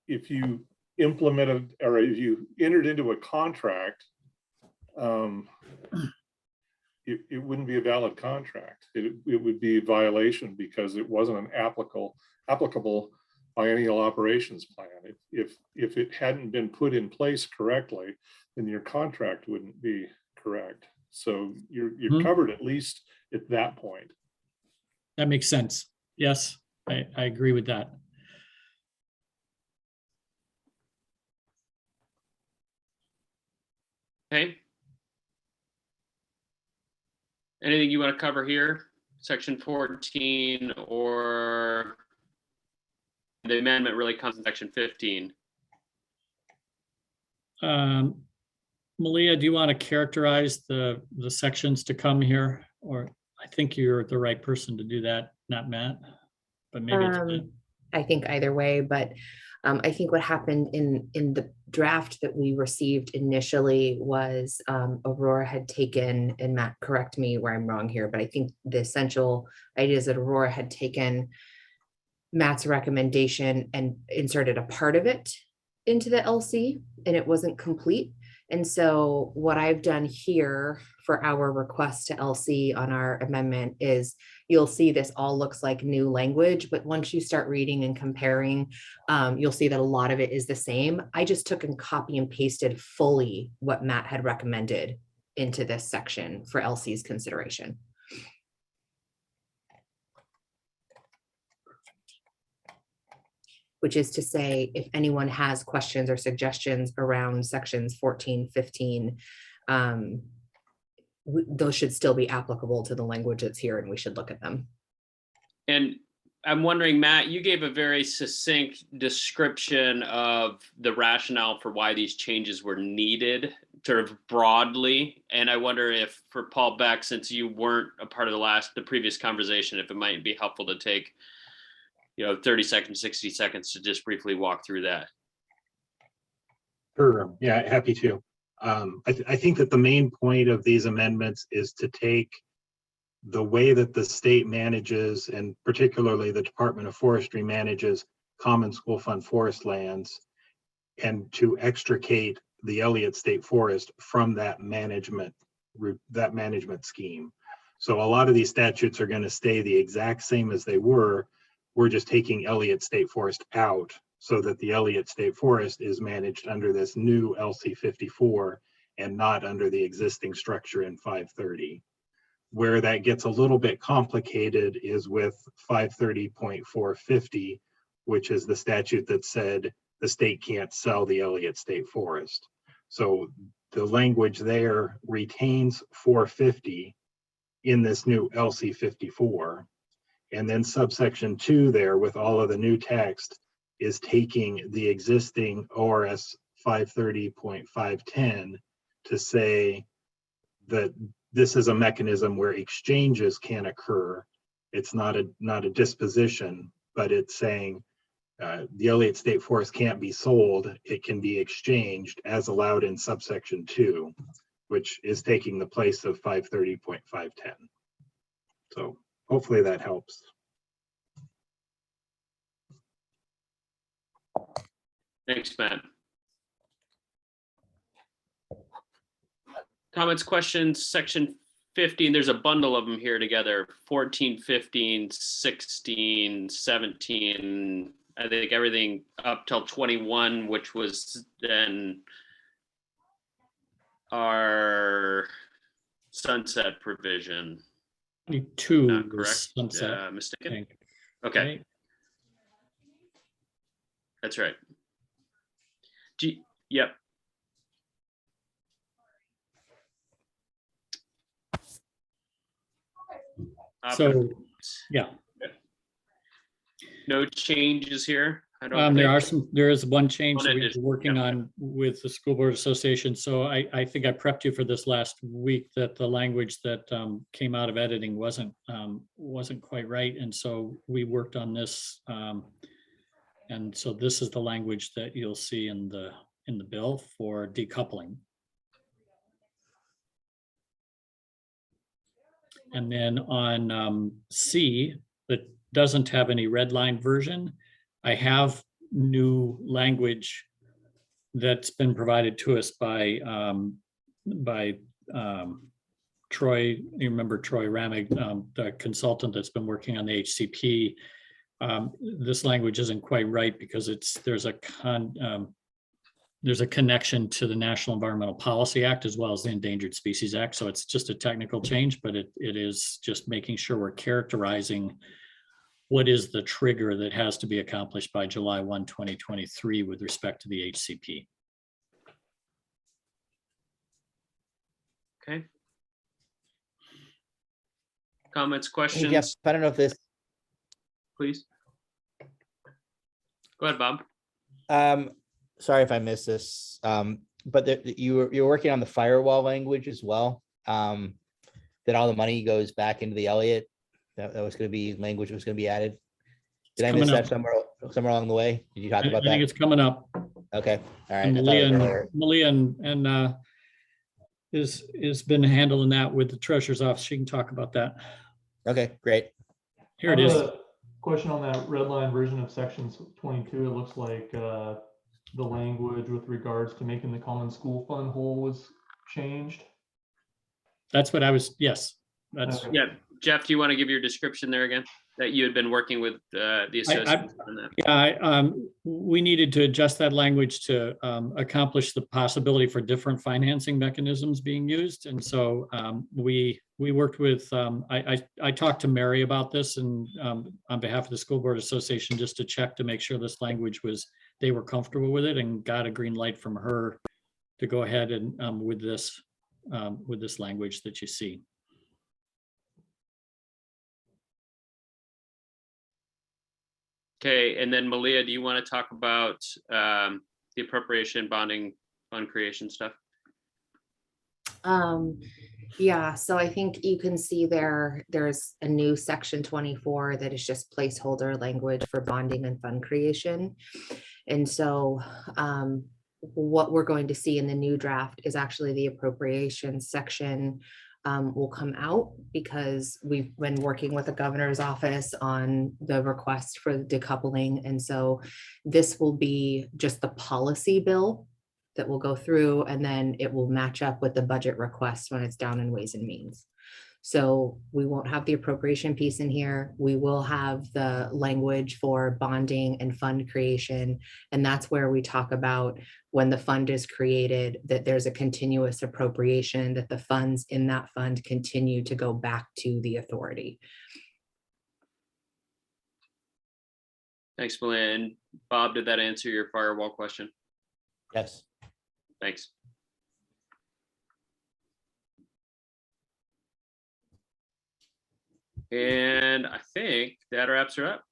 if you implemented or if you entered into a contract, it wouldn't be a valid contract. It would be a violation because it wasn't an applicable biennial operations plan. If it hadn't been put in place correctly, then your contract wouldn't be correct. So you're covered at least at that point. That makes sense. Yes, I agree with that. Okay. Anything you want to cover here? Section 14, or the amendment really comes in section 15? Malia, do you want to characterize the sections to come here? Or I think you're the right person to do that, not Matt, but maybe it's Matt. I think either way, but I think what happened in the draft that we received initially was Aurora had taken, and Matt, correct me where I'm wrong here, but I think the essential idea is that Aurora had taken Matt's recommendation and inserted a part of it into the LC, and it wasn't complete. And so what I've done here for our request to LC on our amendment is you'll see this all looks like new language, but once you start reading and comparing, you'll see that a lot of it is the same. I just took and copy and pasted fully what Matt had recommended into this section for LC's consideration. Which is to say, if anyone has questions or suggestions around sections 14, 15, those should still be applicable to the language that's here, and we should look at them. And I'm wondering, Matt, you gave a very succinct description of the rationale for why these changes were needed, sort of broadly. And I wonder if for Paul Beck, since you weren't a part of the previous conversation, if it might be helpful to take 30 seconds, 60 seconds to just briefly walk through that. Sure, yeah, happy to. I think that the main point of these amendments is to take the way that the state manages, and particularly the Department of Forestry manages common school fund forest lands, and to extricate the Elliott State Forest from that management scheme. So a lot of these statutes are going to stay the exact same as they were. We're just taking Elliott State Forest out so that the Elliott State Forest is managed under this new LC 54 and not under the existing structure in 530. Where that gets a little bit complicated is with 530.450, which is the statute that said the state can't sell the Elliott State Forest. So the language there retains 450 in this new LC 54. And then subsection 2 there with all of the new text is taking the existing ORS 530.510 to say that this is a mechanism where exchanges can occur. It's not a disposition, but it's saying the Elliott State Forest can't be sold. It can be exchanged as allowed in subsection 2, which is taking the place of 530.510. So hopefully that helps. Thanks, Matt. Comments, questions, section 15, there's a bundle of them here together, 14, 15, 16, 17, I think everything up till 21, which was then our sunset provision. 22 Not was correct, sunset, I mistaken? think. Okay, Right? that's right. Yep. So, yeah, No changes here. I don't there think. there is one change that Wanted to- we're working yeah. on with the School Board Association. So I think I prepped you for this last week that the language that came out of editing wasn't quite right. And so we worked on this. And so this is the language that you'll see in the bill for decoupling. And then on C, that doesn't have any red line version, I have new language that's been provided to us by Troy. You remember Troy Ramig, the consultant that's been working on the HCP. This language isn't quite right because there's a connection to the National Environmental Policy Act as well as the Endangered Species Act. So it's just a technical change, but it is just making sure we're characterizing what is the trigger that has to be accomplished by July 1, 2023 with respect to the HCP. Okay. Comments, Hey, questions, Jeff, I don't know if this, please? Go ahead, Bob. sorry if I missed this, but you're working on the firewall language as well. That all the money goes back into the Elliott. That was going to be language that was going to be added. Did I miss that somewhere along the way? Did you talk about that? I think it's coming up. Okay, all right. And I thought it was earlier. Malia is been handling that with the treasurer's office. She can talk about that. Okay, great. Here it is. I have a question on that red line version of sections 22. It looks like the language with regards to making the common school fund whole was changed. That's what I was, yes. That's, Okay. Yeah, Jeff, do you want to give your description there again? That you had been working with the associates on that? yeah, we needed to adjust that language to accomplish the possibility for different financing mechanisms being used. And so we worked with, I talked to Mary about this and on behalf of the School Board Association, just to check to make sure this language they were comfortable with it, and got a green light from her to go ahead and with this language that you see. Okay, and then Malia, do you want to talk about the appropriation bonding fund creation stuff? Yeah, so I think you can see there's a new section 24 that is just placeholder language for bonding and fund creation. And so what we're going to see in the new draft is actually the appropriations section will come out, because we've been working with the governor's office on the request for decoupling. And so this will be just the policy bill that will go through, and then it will match up with the budget request when it's down in Ways and Means. So we won't have the appropriation piece in here. We will have the language for bonding and fund creation. And that's where we talk about when the fund is created, that there's a continuous appropriation, that the funds in that fund continue to go back to the authority. Thanks, Malia. And Bob, did that answer your firewall question? Yes. Thanks. And I think that wraps her up.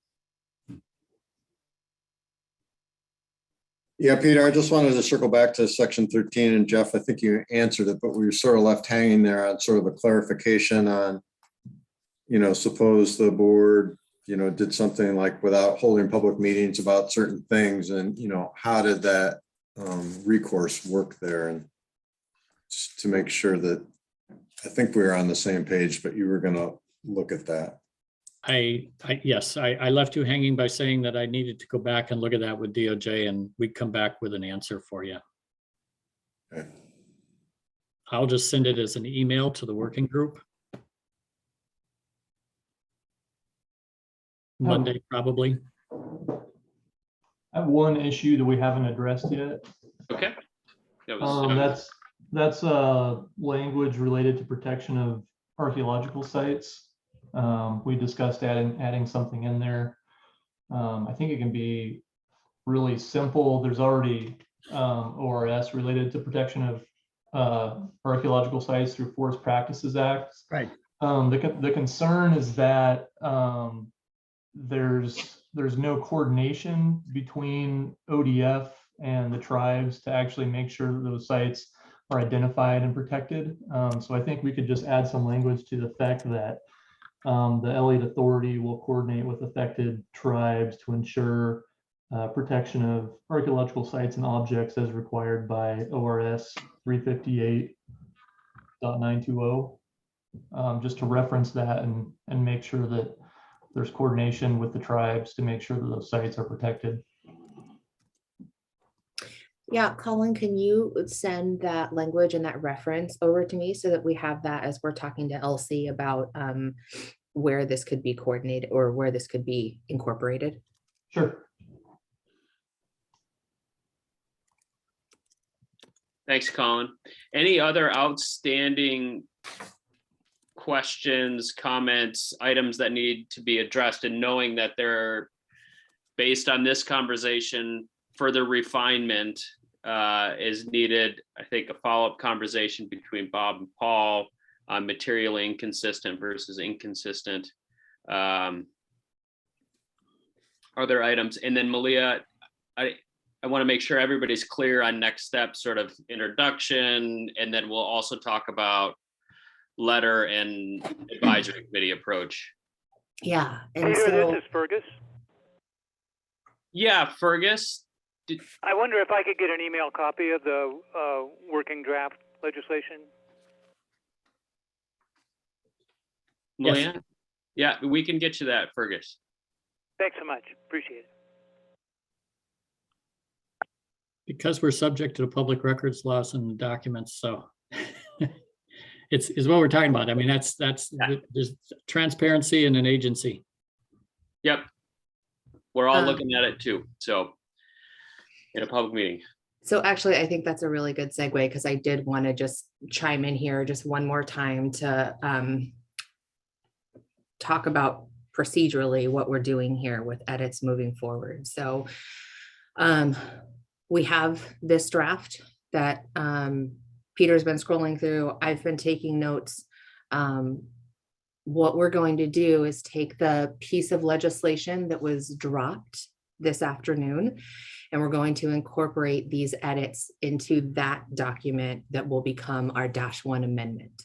Yeah, Peter, I just wanted to circle back to section 13, and Jeff, I think you answered it, but we were sort of left hanging there on sort of a clarification on, suppose the board, did something like without holding public meetings about certain things, and, how did that recourse work there? And just to make sure that, I think we were on the same page, but you were going to look at that. Yes, I left you hanging by saying that I needed to go back and look at that with DOJ, and we'd come back with an answer for you. Okay. I'll just send it as an email to the working group. Monday, probably. I have one issue that we haven't addressed yet. Okay. That was, That's language related to protection of archaeological sites. We discussed adding something in there. I think it can be really simple. There's already ORS related to protection of archaeological sites through Forest Practices Act. Right. The concern is that there's no coordination between ODF and the tribes to actually make sure that those sites are identified and protected. So I think we could just add some language to the effect that the Elliott Authority will coordinate with affected tribes to ensure protection of archaeological sites and objects as required by ORS 358.920. Just to reference that and make sure that there's coordination with the tribes to make sure that those sites are protected. Yeah, Colin, can you send that language and that reference over to me so that we have that as we're talking to Elsie about where this could be coordinated or where this could be incorporated? Sure. thanks, Colin. Any other outstanding questions, comments, items that need to be addressed, and knowing that they're based on this conversation, further refinement is needed. I think a follow-up conversation between Bob and Paul on materially inconsistent versus inconsistent. Other items, and then Malia, I want to make sure everybody's clear on next steps, sort of introduction, and then we'll also talk about letter and advisory committee approach. Yeah. And Peter, so, this is Fergus. Yeah, Fergus. I wonder if I could get an email copy of the working draft legislation. Malia? Yeah, we can get you that, Fergus. Thanks so much. Appreciate it. Because we're subject to the public records laws and documents, so it's what we're talking about. I mean, that's there's transparency in an agency. Yep. We're all looking at it too. So in a public meeting. So actually, I think that's a really good segue, because I did want to just chime in here just one more time to talk about procedurally what we're doing here with edits moving forward. So we have this draft that Peter's been scrolling through. I've been taking notes. What we're going to do is take the piece of legislation that was dropped this afternoon, and we're going to incorporate these edits into that document that will become our -1 amendment.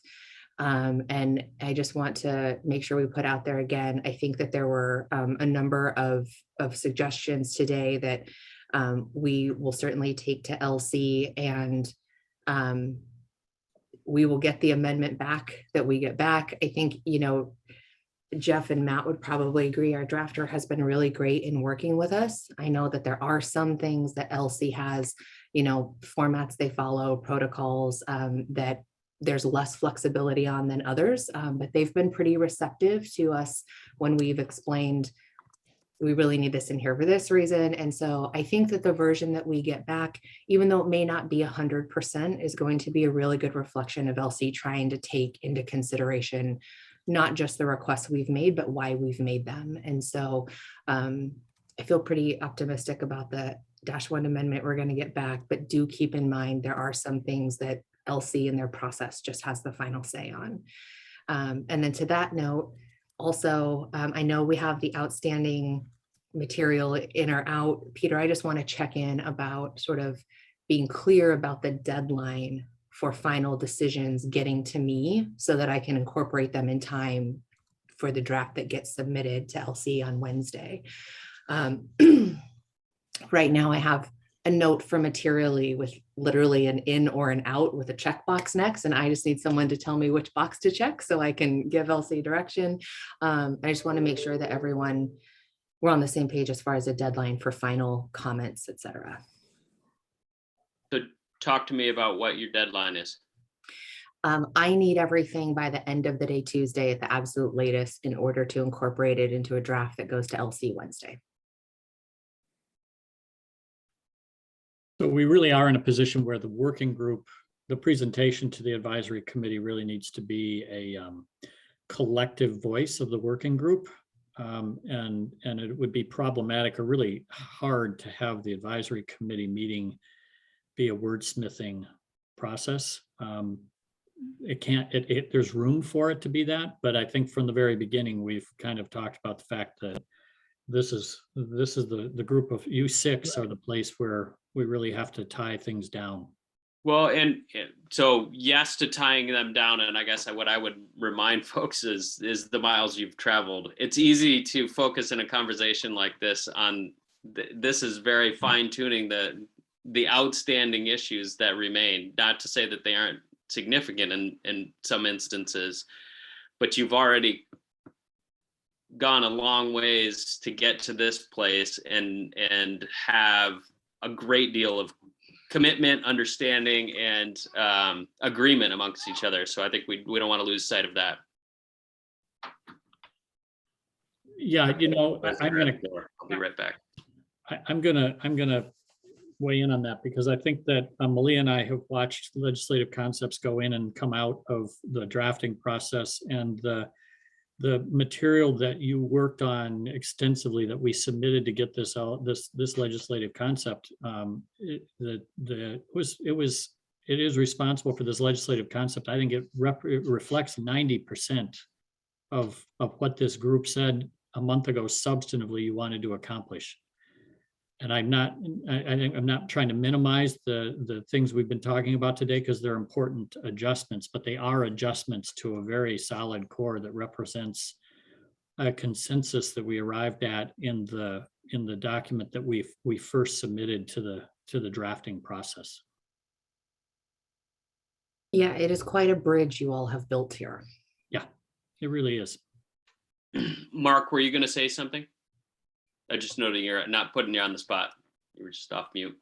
And I just want to make sure we put out there again, I think that there were a number of suggestions today that we will certainly take to LC, and we will get the amendment back that we get back. I think, Jeff and Matt would probably agree our drafter has been really great in working with us. I know that there are some things that LC has, formats they follow, protocols that there's less flexibility on than others, but they've been pretty receptive to us when we've explained we really need this in here for this reason. And so I think that the version that we get back, even though it may not be 100%, is going to be a really good reflection of LC trying to take into consideration not just the requests we've made, but why we've made them. And so I feel pretty optimistic about the -1 amendment we're going to get back, but do keep in mind there are some things that LC in their process just has the final say on. And then to that note, Also, I know we have the outstanding material in or out. Peter, I just want to check in about sort of being clear about the deadline for final decisions getting to me so that I can incorporate them in time for the draft that gets submitted to LC on Wednesday. Right now I have a note for materially with literally an in or an out with a checkbox next, and I just need someone to tell me which box to check so I can give LC direction. I just want to make sure that we're on the same page as far as a deadline for final comments, etc. So talk to me about what your deadline is. I need everything by the end of the day Tuesday at the absolute latest in order to incorporate it into a draft that goes to LC Wednesday. So we really are in a position where the working group, the presentation to the advisory committee really needs to be a collective voice of the working group. And it would be problematic or really hard to have the advisory committee meeting be a wordsmithing process. There's room for it to be that, but I think from the very beginning, we've kind of talked about the fact that this is the group of you six are the place where we really have to tie things down. Well, and so yes to tying them down, and I guess what I would remind folks is the miles you've traveled. It's easy to focus in a conversation like this on this is very fine tuning the outstanding issues that remain. Not to say that they aren't significant in some instances, but you've already gone a long ways to get to this place and have a great deal of commitment, understanding, and agreement amongst each other. So I think we don't want to lose sight of that. Yeah, I'll be right back. I'm gonna weigh in on that because I think that Malia and I have watched legislative concepts go in and come out of the drafting process, and the material that you worked on extensively that we submitted to get this out, this legislative concept, it is responsible for this legislative concept. I think it reflects 90% of what this group said a month ago substantively you wanted to accomplish. And I'm not trying to minimize the things we've been talking about today because they're important adjustments, but they are adjustments to a very solid core that represents a consensus that we arrived at in the document that we first submitted to the drafting process. Yeah, it is quite a bridge you all have built here. Yeah, it really is. Mark, were you going to say something? I just noted you're not putting you on the spot. You were just off mute.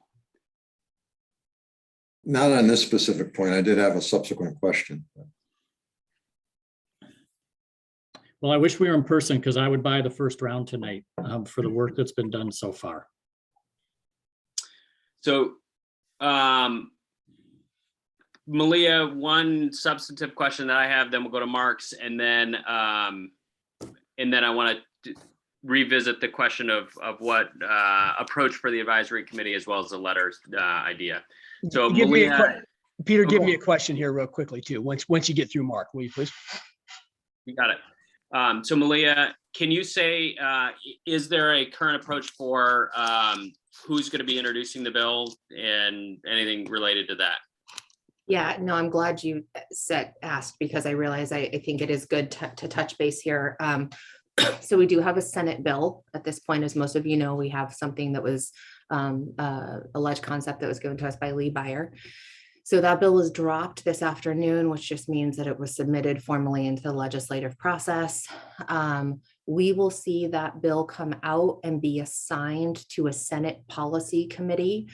Not on this specific point. I did have a subsequent question. Well, I wish we were in person because I would buy the first round tonight for the work that's been done so far. So, Malia, one substantive question that I have, then we'll go to Mark's, and then I want to revisit the question of what approach for the advisory committee as well as the letters idea. So Peter, give me a question here real quickly too. Once you get through Mark, will you please? You got it. So Malia, can you say, is there a current approach for who's going to be introducing the bill and anything related to that? Yeah, no, I'm glad you asked because I realize I think it is good to touch base here. So we do have a Senate bill at this point. As most of you know, we have something that was a alleged concept that was given to us by Lee Beyer. So that bill was dropped this afternoon, which just means that it was submitted formally into the legislative process. We will see that bill come out and be assigned to a Senate policy committee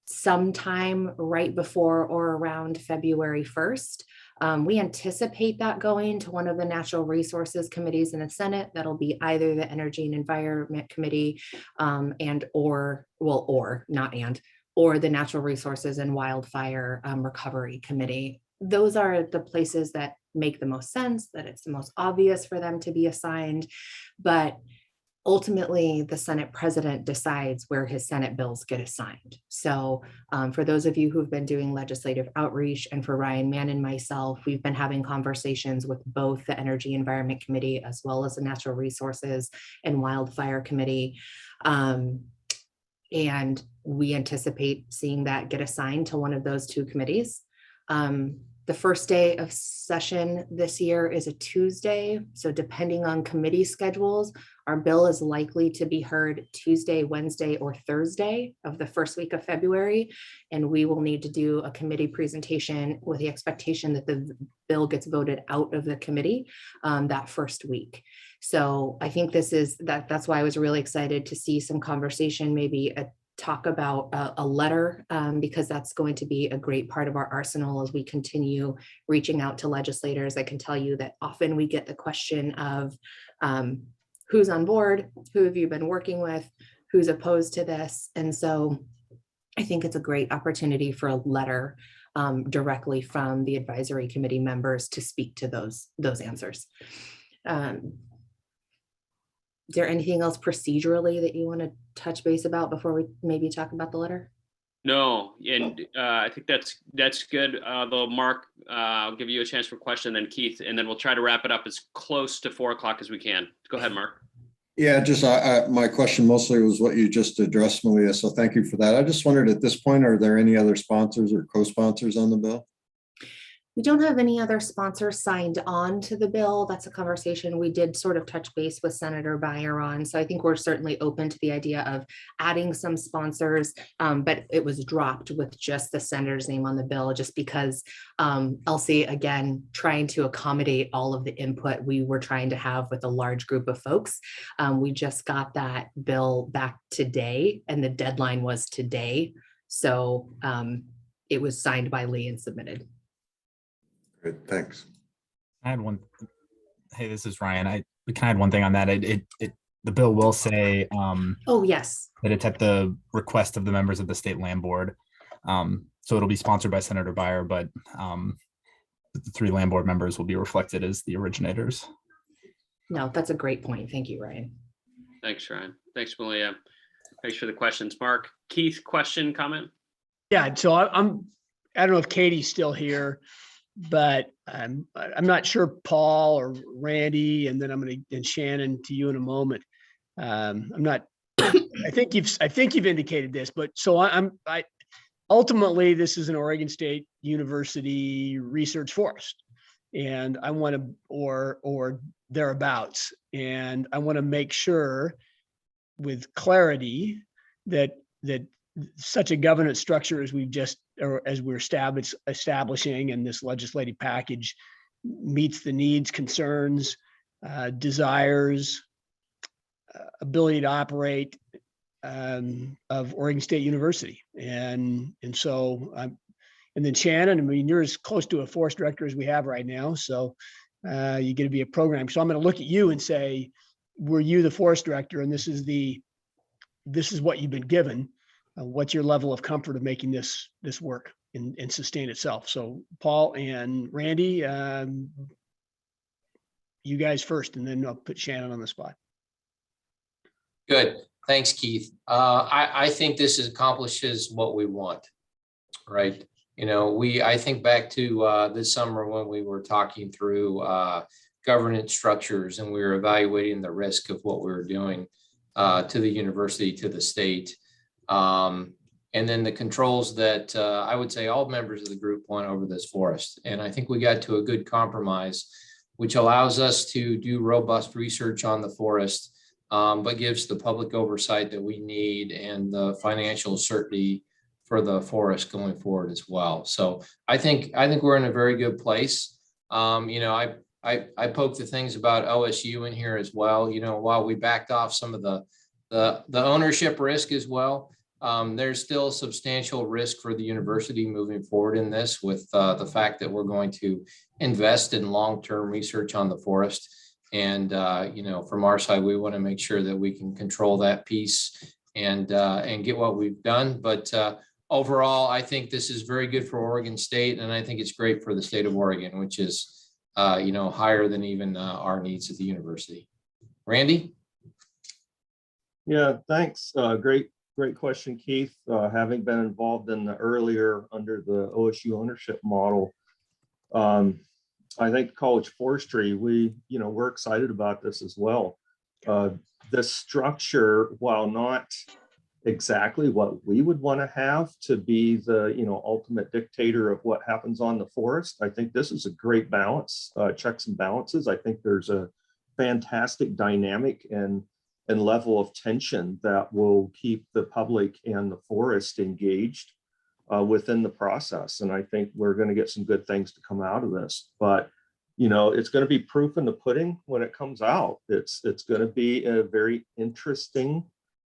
sometime right before or around February 1st. We anticipate that going to one of the natural resources committees in the Senate. That'll be either the Energy and Environment Committee or the Natural Resources and Wildfire Recovery Committee. Those are the places that make the most sense, that it's the most obvious for them to be assigned. But ultimately, the Senate president decides where his Senate bills get assigned. So for those of you who've been doing legislative outreach, and for Ryan Mann and myself, we've been having conversations with both the Energy Environment Committee as well as the Natural Resources and Wildfire Committee. And we anticipate seeing that get assigned to one of those two committees. The first day of session this year is a Tuesday. So depending on committee schedules, our bill is likely to be heard Tuesday, Wednesday, or Thursday of the first week of February. And we will need to do a committee presentation with the expectation that the bill gets voted out of the committee that first week. So I think that's why I was really excited to see some conversation, maybe talk about a letter, because that's going to be a great part of our arsenal as we continue reaching out to legislators. I can tell you that often we get the question of who's on board, who have you been working with, who's opposed to this. And so I think it's a great opportunity for a letter directly from the advisory committee members to speak to those answers. Is there anything else procedurally that you want to touch base about before we maybe talk about the letter? No, and I think that's good. Though Mark, I'll give you a chance for a question, then Keith, and then we'll try to wrap it up as close to 4 o'clock as we can. Go ahead, Mark. Yeah, just my question mostly was what you just addressed, Malia. So thank you for that. I just wondered at this point, are there any other sponsors or co-sponsors on the bill? We don't have any other sponsors signed on to the bill. That's a conversation we did sort of touch base with Senator Beyer on. So I think we're certainly open to the idea of adding some sponsors, but it was dropped with just the senator's name on the bill, just because Elsie, again, trying to accommodate all of the input we were trying to have with a large group of folks. We just got that bill back today, and the deadline was today. So it was signed by Lee and submitted. Good, thanks. I had one. Hey, this is Ryan. We can add one thing on that. The bill will say oh yes, that it's at the request of the members of the state land board. So it'll be sponsored by Senator Beyer, but the 3 land board members will be reflected as the originators. No, that's a great point. Thank you, Ryan. Thanks, Ryan. Thanks, Malia. Thanks for the questions, Mark. Keith, question, comment? Yeah, so I don't know if Katie's still here, but I'm not sure Paul or Randy, and then and Shannon to you in a moment. I'm not. I think you've indicated this, but so I ultimately this is an Oregon State University research forest, and I want to or thereabouts, and I want to make sure with clarity that such a governance structure as we're establishing in this legislative package meets the needs, concerns, desires, ability to operate of Oregon State University. And so and then Shannon, I mean, you're as close to a forest director as we have right now. So you're going to be a program. So I'm going to look at you and say, were you the forest director? And this is what you've been given. What's your level of comfort of making this work and sustain itself? So Paul and Randy, you guys first, and then I'll put Shannon on the spot. Good. Thanks, Keith. I think this accomplishes what we want, right? You know, I think back to this summer when we were talking through governance structures, and we were evaluating the risk of what we were doing to the university, to the state. And then the controls that I would say all members of the group want over this forest. And I think we got to a good compromise, which allows us to do robust research on the forest, but gives the public oversight that we need and the financial certainty for the forest going forward as well. So I think we're in a very good place. You know, I poked the things about OSU in here as well. You know, while we backed off some of the ownership risk as well, there's still substantial risk for the university moving forward in this, with the fact that we're going to invest in long-term research on the forest. And, you know, from our side, we want to make sure that we can control that piece and get what we've done. But overall, I think this is very good for Oregon State, and I think it's great for the state of Oregon, which is, you know, higher than even our needs at the university. Randy? Yeah, thanks. Great question, Keith. Having been involved in the earlier under the OSU ownership model, I think college forestry, we're excited about this as well. The structure, while not exactly what we would want to have to be the ultimate dictator of what happens on the forest, I think this is a great balance, checks and balances. I think there's a fantastic dynamic and level of tension that will keep the public and the forest engaged within the process. And I think we're going to get some good things to come out of this. But it's going to be proof in the pudding when it comes out. It's going to be a very interesting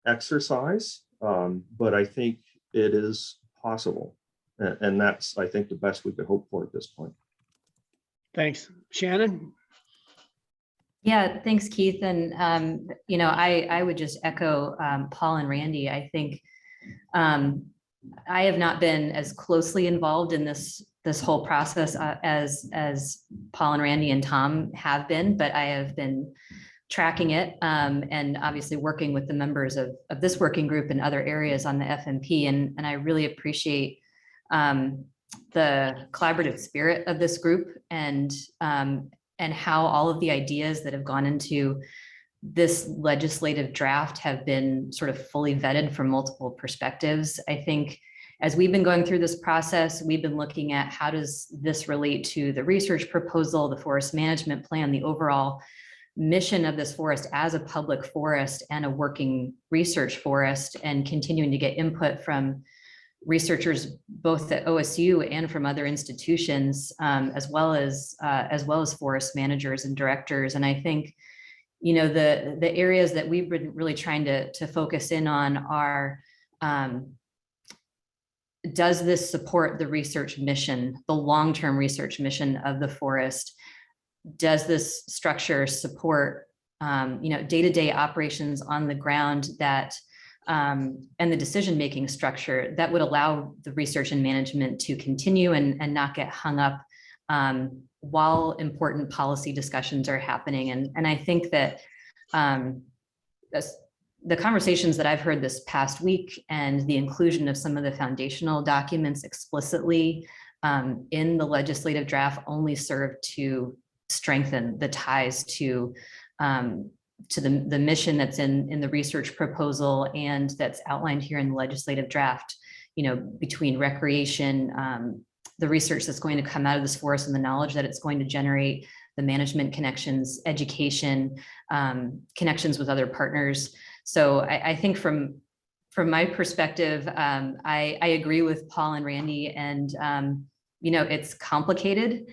exercise, but I think it is possible. And that's, I think, the best we could hope for at this point. Thanks. Shannon? Yeah, thanks, Keith. And, I would just echo Paul and Randy. I think I have not been as closely involved in this whole process as Paul and Randy and Tom have been, but I have been tracking it and obviously working with the members of this working group and other areas on the FMP. And I really appreciate the collaborative spirit of this group and how all of the ideas that have gone into this legislative draft have been sort of fully vetted from multiple perspectives. I think as we've been going through this process, we've been looking at how does this relate to the research proposal, the forest management plan, the overall mission of this forest as a public forest and a working research forest, and continuing to get input from researchers both at OSU and from other institutions, as well as forest managers and directors. And I think, the areas that we've been really trying to focus in on are, does this support the research mission, the long-term research mission of the forest? Does this structure support, day-to-day operations on the ground that, and the decision-making structure that would allow the research and management to continue and not get hung up while important policy discussions are happening. And I think that the conversations that I've heard this past week and the inclusion of some of the foundational documents explicitly in the legislative draft only serve to strengthen the ties to the mission that's in the research proposal and that's outlined here in the legislative draft, between recreation, the research that's going to come out of this forest and the knowledge that it's going to generate, the management connections, education, connections with other partners. So I think from my perspective, I agree with Paul and Randy, and it's complicated.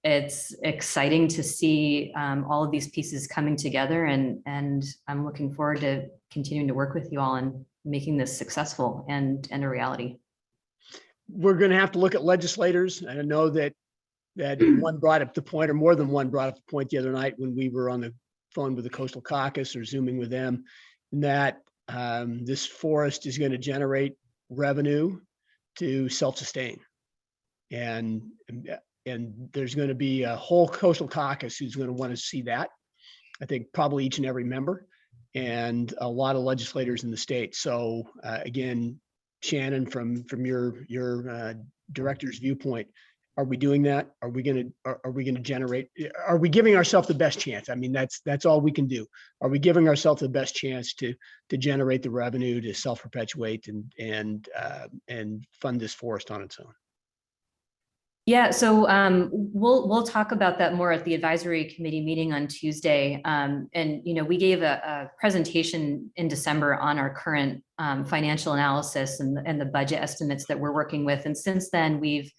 It's exciting to see all of these pieces coming together, and I'm looking forward to continuing to work with you all and making this successful and a reality. We're going to have to look at legislators. And I know that one brought up the point, or more than one brought up the point the other night when we were on the phone with the Coastal Caucus or Zooming with them, that this forest is going to generate revenue to self-sustain. And there's going to be a whole Coastal Caucus who's going to want to see that. I think probably each and every member, and a lot of legislators in the state. So again, Shannon, from your director's viewpoint, are we doing that? Are we going to generate? Are we giving ourselves the best chance? I mean, that's all we can do. Are we giving ourselves the best chance to generate the revenue to self-perpetuate and fund this forest on its own? Yeah, so we'll talk about that more at the advisory committee meeting on Tuesday. And we gave a presentation in December on our current financial analysis and the budget estimates that we're working with. And since then, we've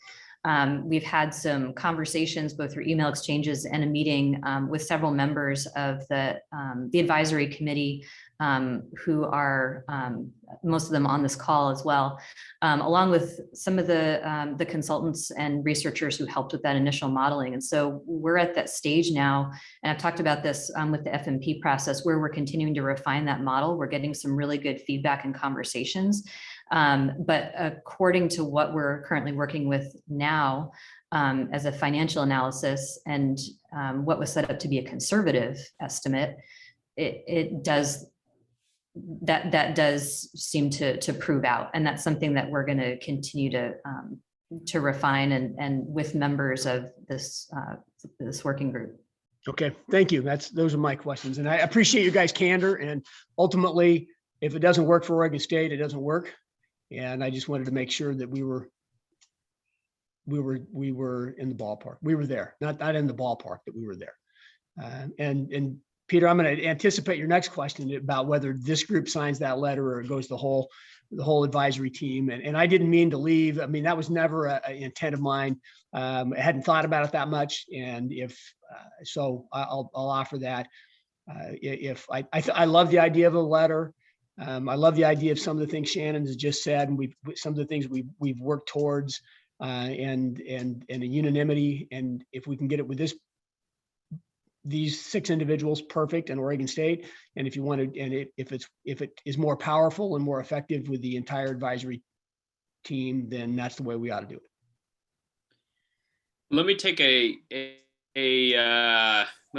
had some conversations both through email exchanges and a meeting with several members of the advisory committee, who are most of them on this call as well, along with some of the consultants and researchers who helped with that initial modeling. And so we're at that stage now, and I've talked about this with the FMP process, where we're continuing to refine that model. We're getting some really good feedback and conversations. But according to what we're currently working with now as a financial analysis and what was set up to be a conservative estimate, it does that does seem to prove out. And that's something that we're going to continue to refine and with members of this working group. Okay, thank you. Those are my questions. And I appreciate you guys' candor. And ultimately, if it doesn't work for Oregon State, it doesn't work. And I just wanted to make sure that we were in the ballpark. We were there, not in the ballpark, but we were there. And Peter, I'm going to anticipate your next question about whether this group signs that letter or it goes the whole advisory team. And I didn't mean to leave. I mean, that was never an intent of mine. I hadn't thought about it that much. And so I'll offer that. I love the idea of a letter. I love the idea of some of the things Shannon has just said, and some of the things we've worked towards, and a unanimity. And if we can get it with these 6 individuals, perfect, and Oregon State. And if you want to, and if it is more powerful and more effective with the entire advisory team, then that's the way we ought to do it. Let me take let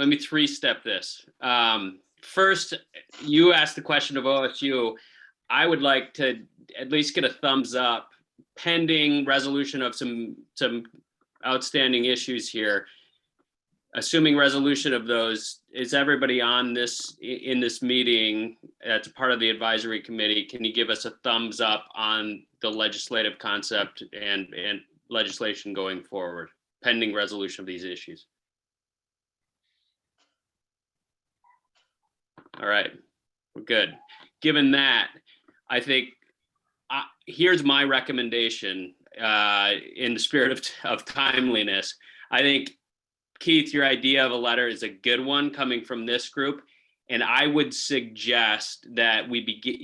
me 3-step this. First, you asked the question of OSU. I would like to at least get a thumbs up pending resolution of some outstanding issues here. Assuming resolution of those, is everybody in this meeting that's part of the advisory committee? Can you give us a thumbs up on the legislative concept and legislation going forward, pending resolution of these issues? All right, we're good. Given that, I think here's my recommendation in the spirit of timeliness. I think, Keith, your idea of a letter is a good one coming from this group. And I would suggest that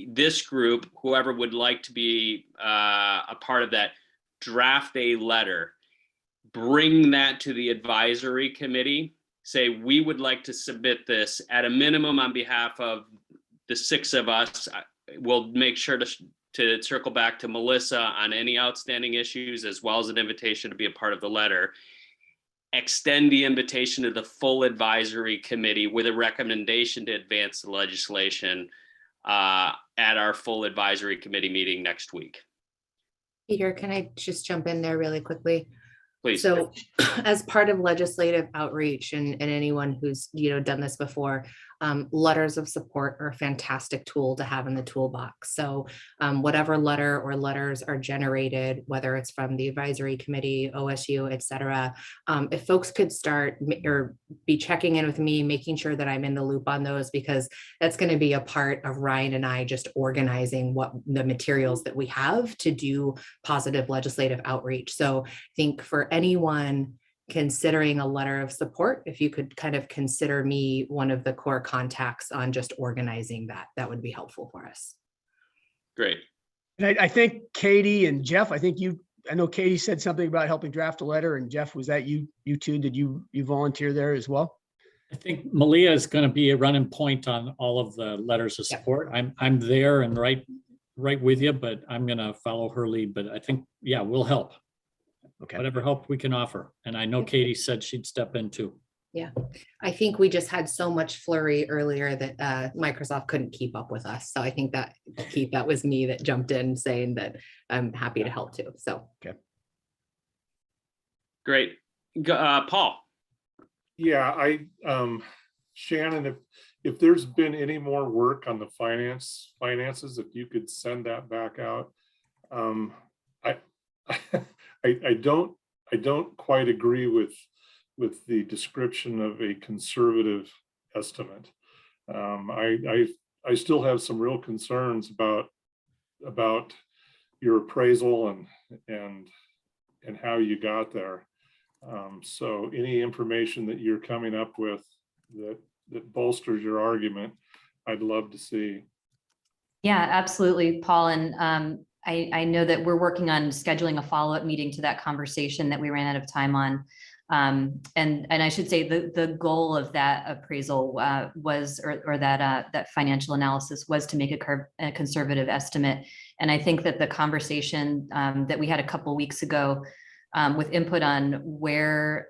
this group, whoever would like to be a part of that, draft a letter, bring that to the advisory committee, say, we would like to submit this at a minimum on behalf of the 6 of us. We'll make sure to circle back to Melissa on any outstanding issues, as well as an invitation to be a part of the letter. Extend the invitation to the full advisory committee with a recommendation to advance the legislation at our full advisory committee meeting next week. Peter, can I just jump in there really quickly? Please. So as part of legislative outreach and anyone who's done this before, letters of support are a fantastic tool to have in the toolbox. So whatever letter or letters are generated, whether it's from the advisory committee, OSU, et cetera, if folks could start or be checking in with me, making sure that I'm in the loop on those, because that's going to be a part of Ryan and I just organizing what the materials that we have to do positive legislative outreach. So I think for anyone considering a letter of support, if you could kind of consider me one of the core contacts on just organizing that would be helpful for us. Great. And I think Katie and Jeff, I know Katie said something about helping draft a letter, and Jeff, was that you too? Did you volunteer there as well? I think Malia is going to be a running point on all of the letters of support. I'm there and right with you, but I'm going to follow her lead. But I think, yeah, we'll help. Okay. Whatever help we can offer. And I know Katie said she'd step in too. Yeah, I think we just had so much flurry earlier that Microsoft couldn't keep up with us. So I think that, Keith, that was me that jumped in saying that I'm happy to help too. So. Okay. Great. Paul. Yeah, Shannon, if there's been any more work on the finances, if you could send that back out. I don't quite agree with the description of a conservative estimate. I still have some real concerns about your appraisal and how you got there. So any information that you're coming up with that bolsters your argument, I'd love to see. Yeah, absolutely, Paul. And I know that we're working on scheduling a follow-up meeting to that conversation that we ran out of time on. And I should say the goal of that appraisal was, or that financial analysis was to make a conservative estimate. And I think that the conversation that we had a couple weeks ago with input on where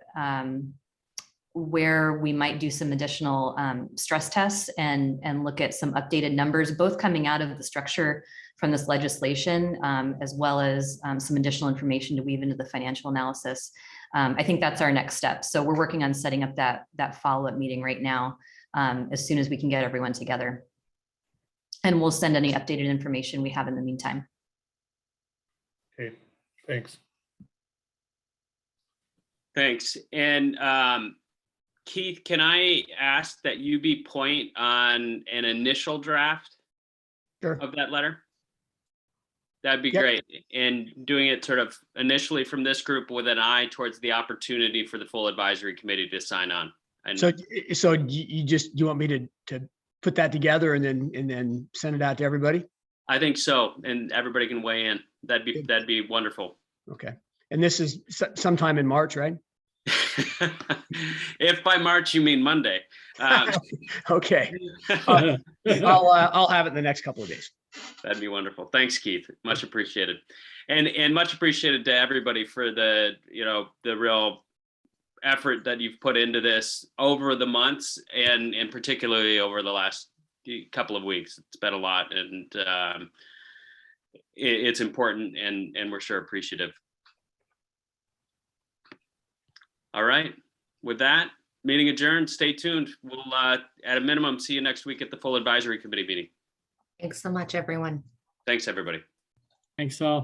where we might do some additional stress tests and look at some updated numbers, both coming out of the structure from this legislation, as well as some additional information to weave into the financial analysis. I think that's our next step. So we're working on setting up that follow-up meeting right now, as soon as we can get everyone together. And we'll send any updated information we have in the meantime. Okay, thanks. Thanks. And Keith, can I ask that you be point on an initial draft Sure. of that letter? That'd be Yep. great. And doing it sort of initially from this group with an eye towards the opportunity for the full advisory committee to sign on. And So you want me to put that together and then send it out to everybody? I think so. And everybody can weigh in. That'd be wonderful. Okay. And this is sometime in March, right? If by March you mean Monday. Okay. I'll have it in the next couple of days. That'd be wonderful. Thanks, Keith. Much appreciated. And much appreciated to everybody for the real effort that you've put into this over the months and particularly over the last couple of weeks. It's been a lot, and it's important, and we're sure appreciative. All right. With that, meeting adjourned. Stay tuned. We'll, at a minimum, see you next week at the full advisory committee meeting. Thanks so much, everyone. Thanks, everybody. Thanks all.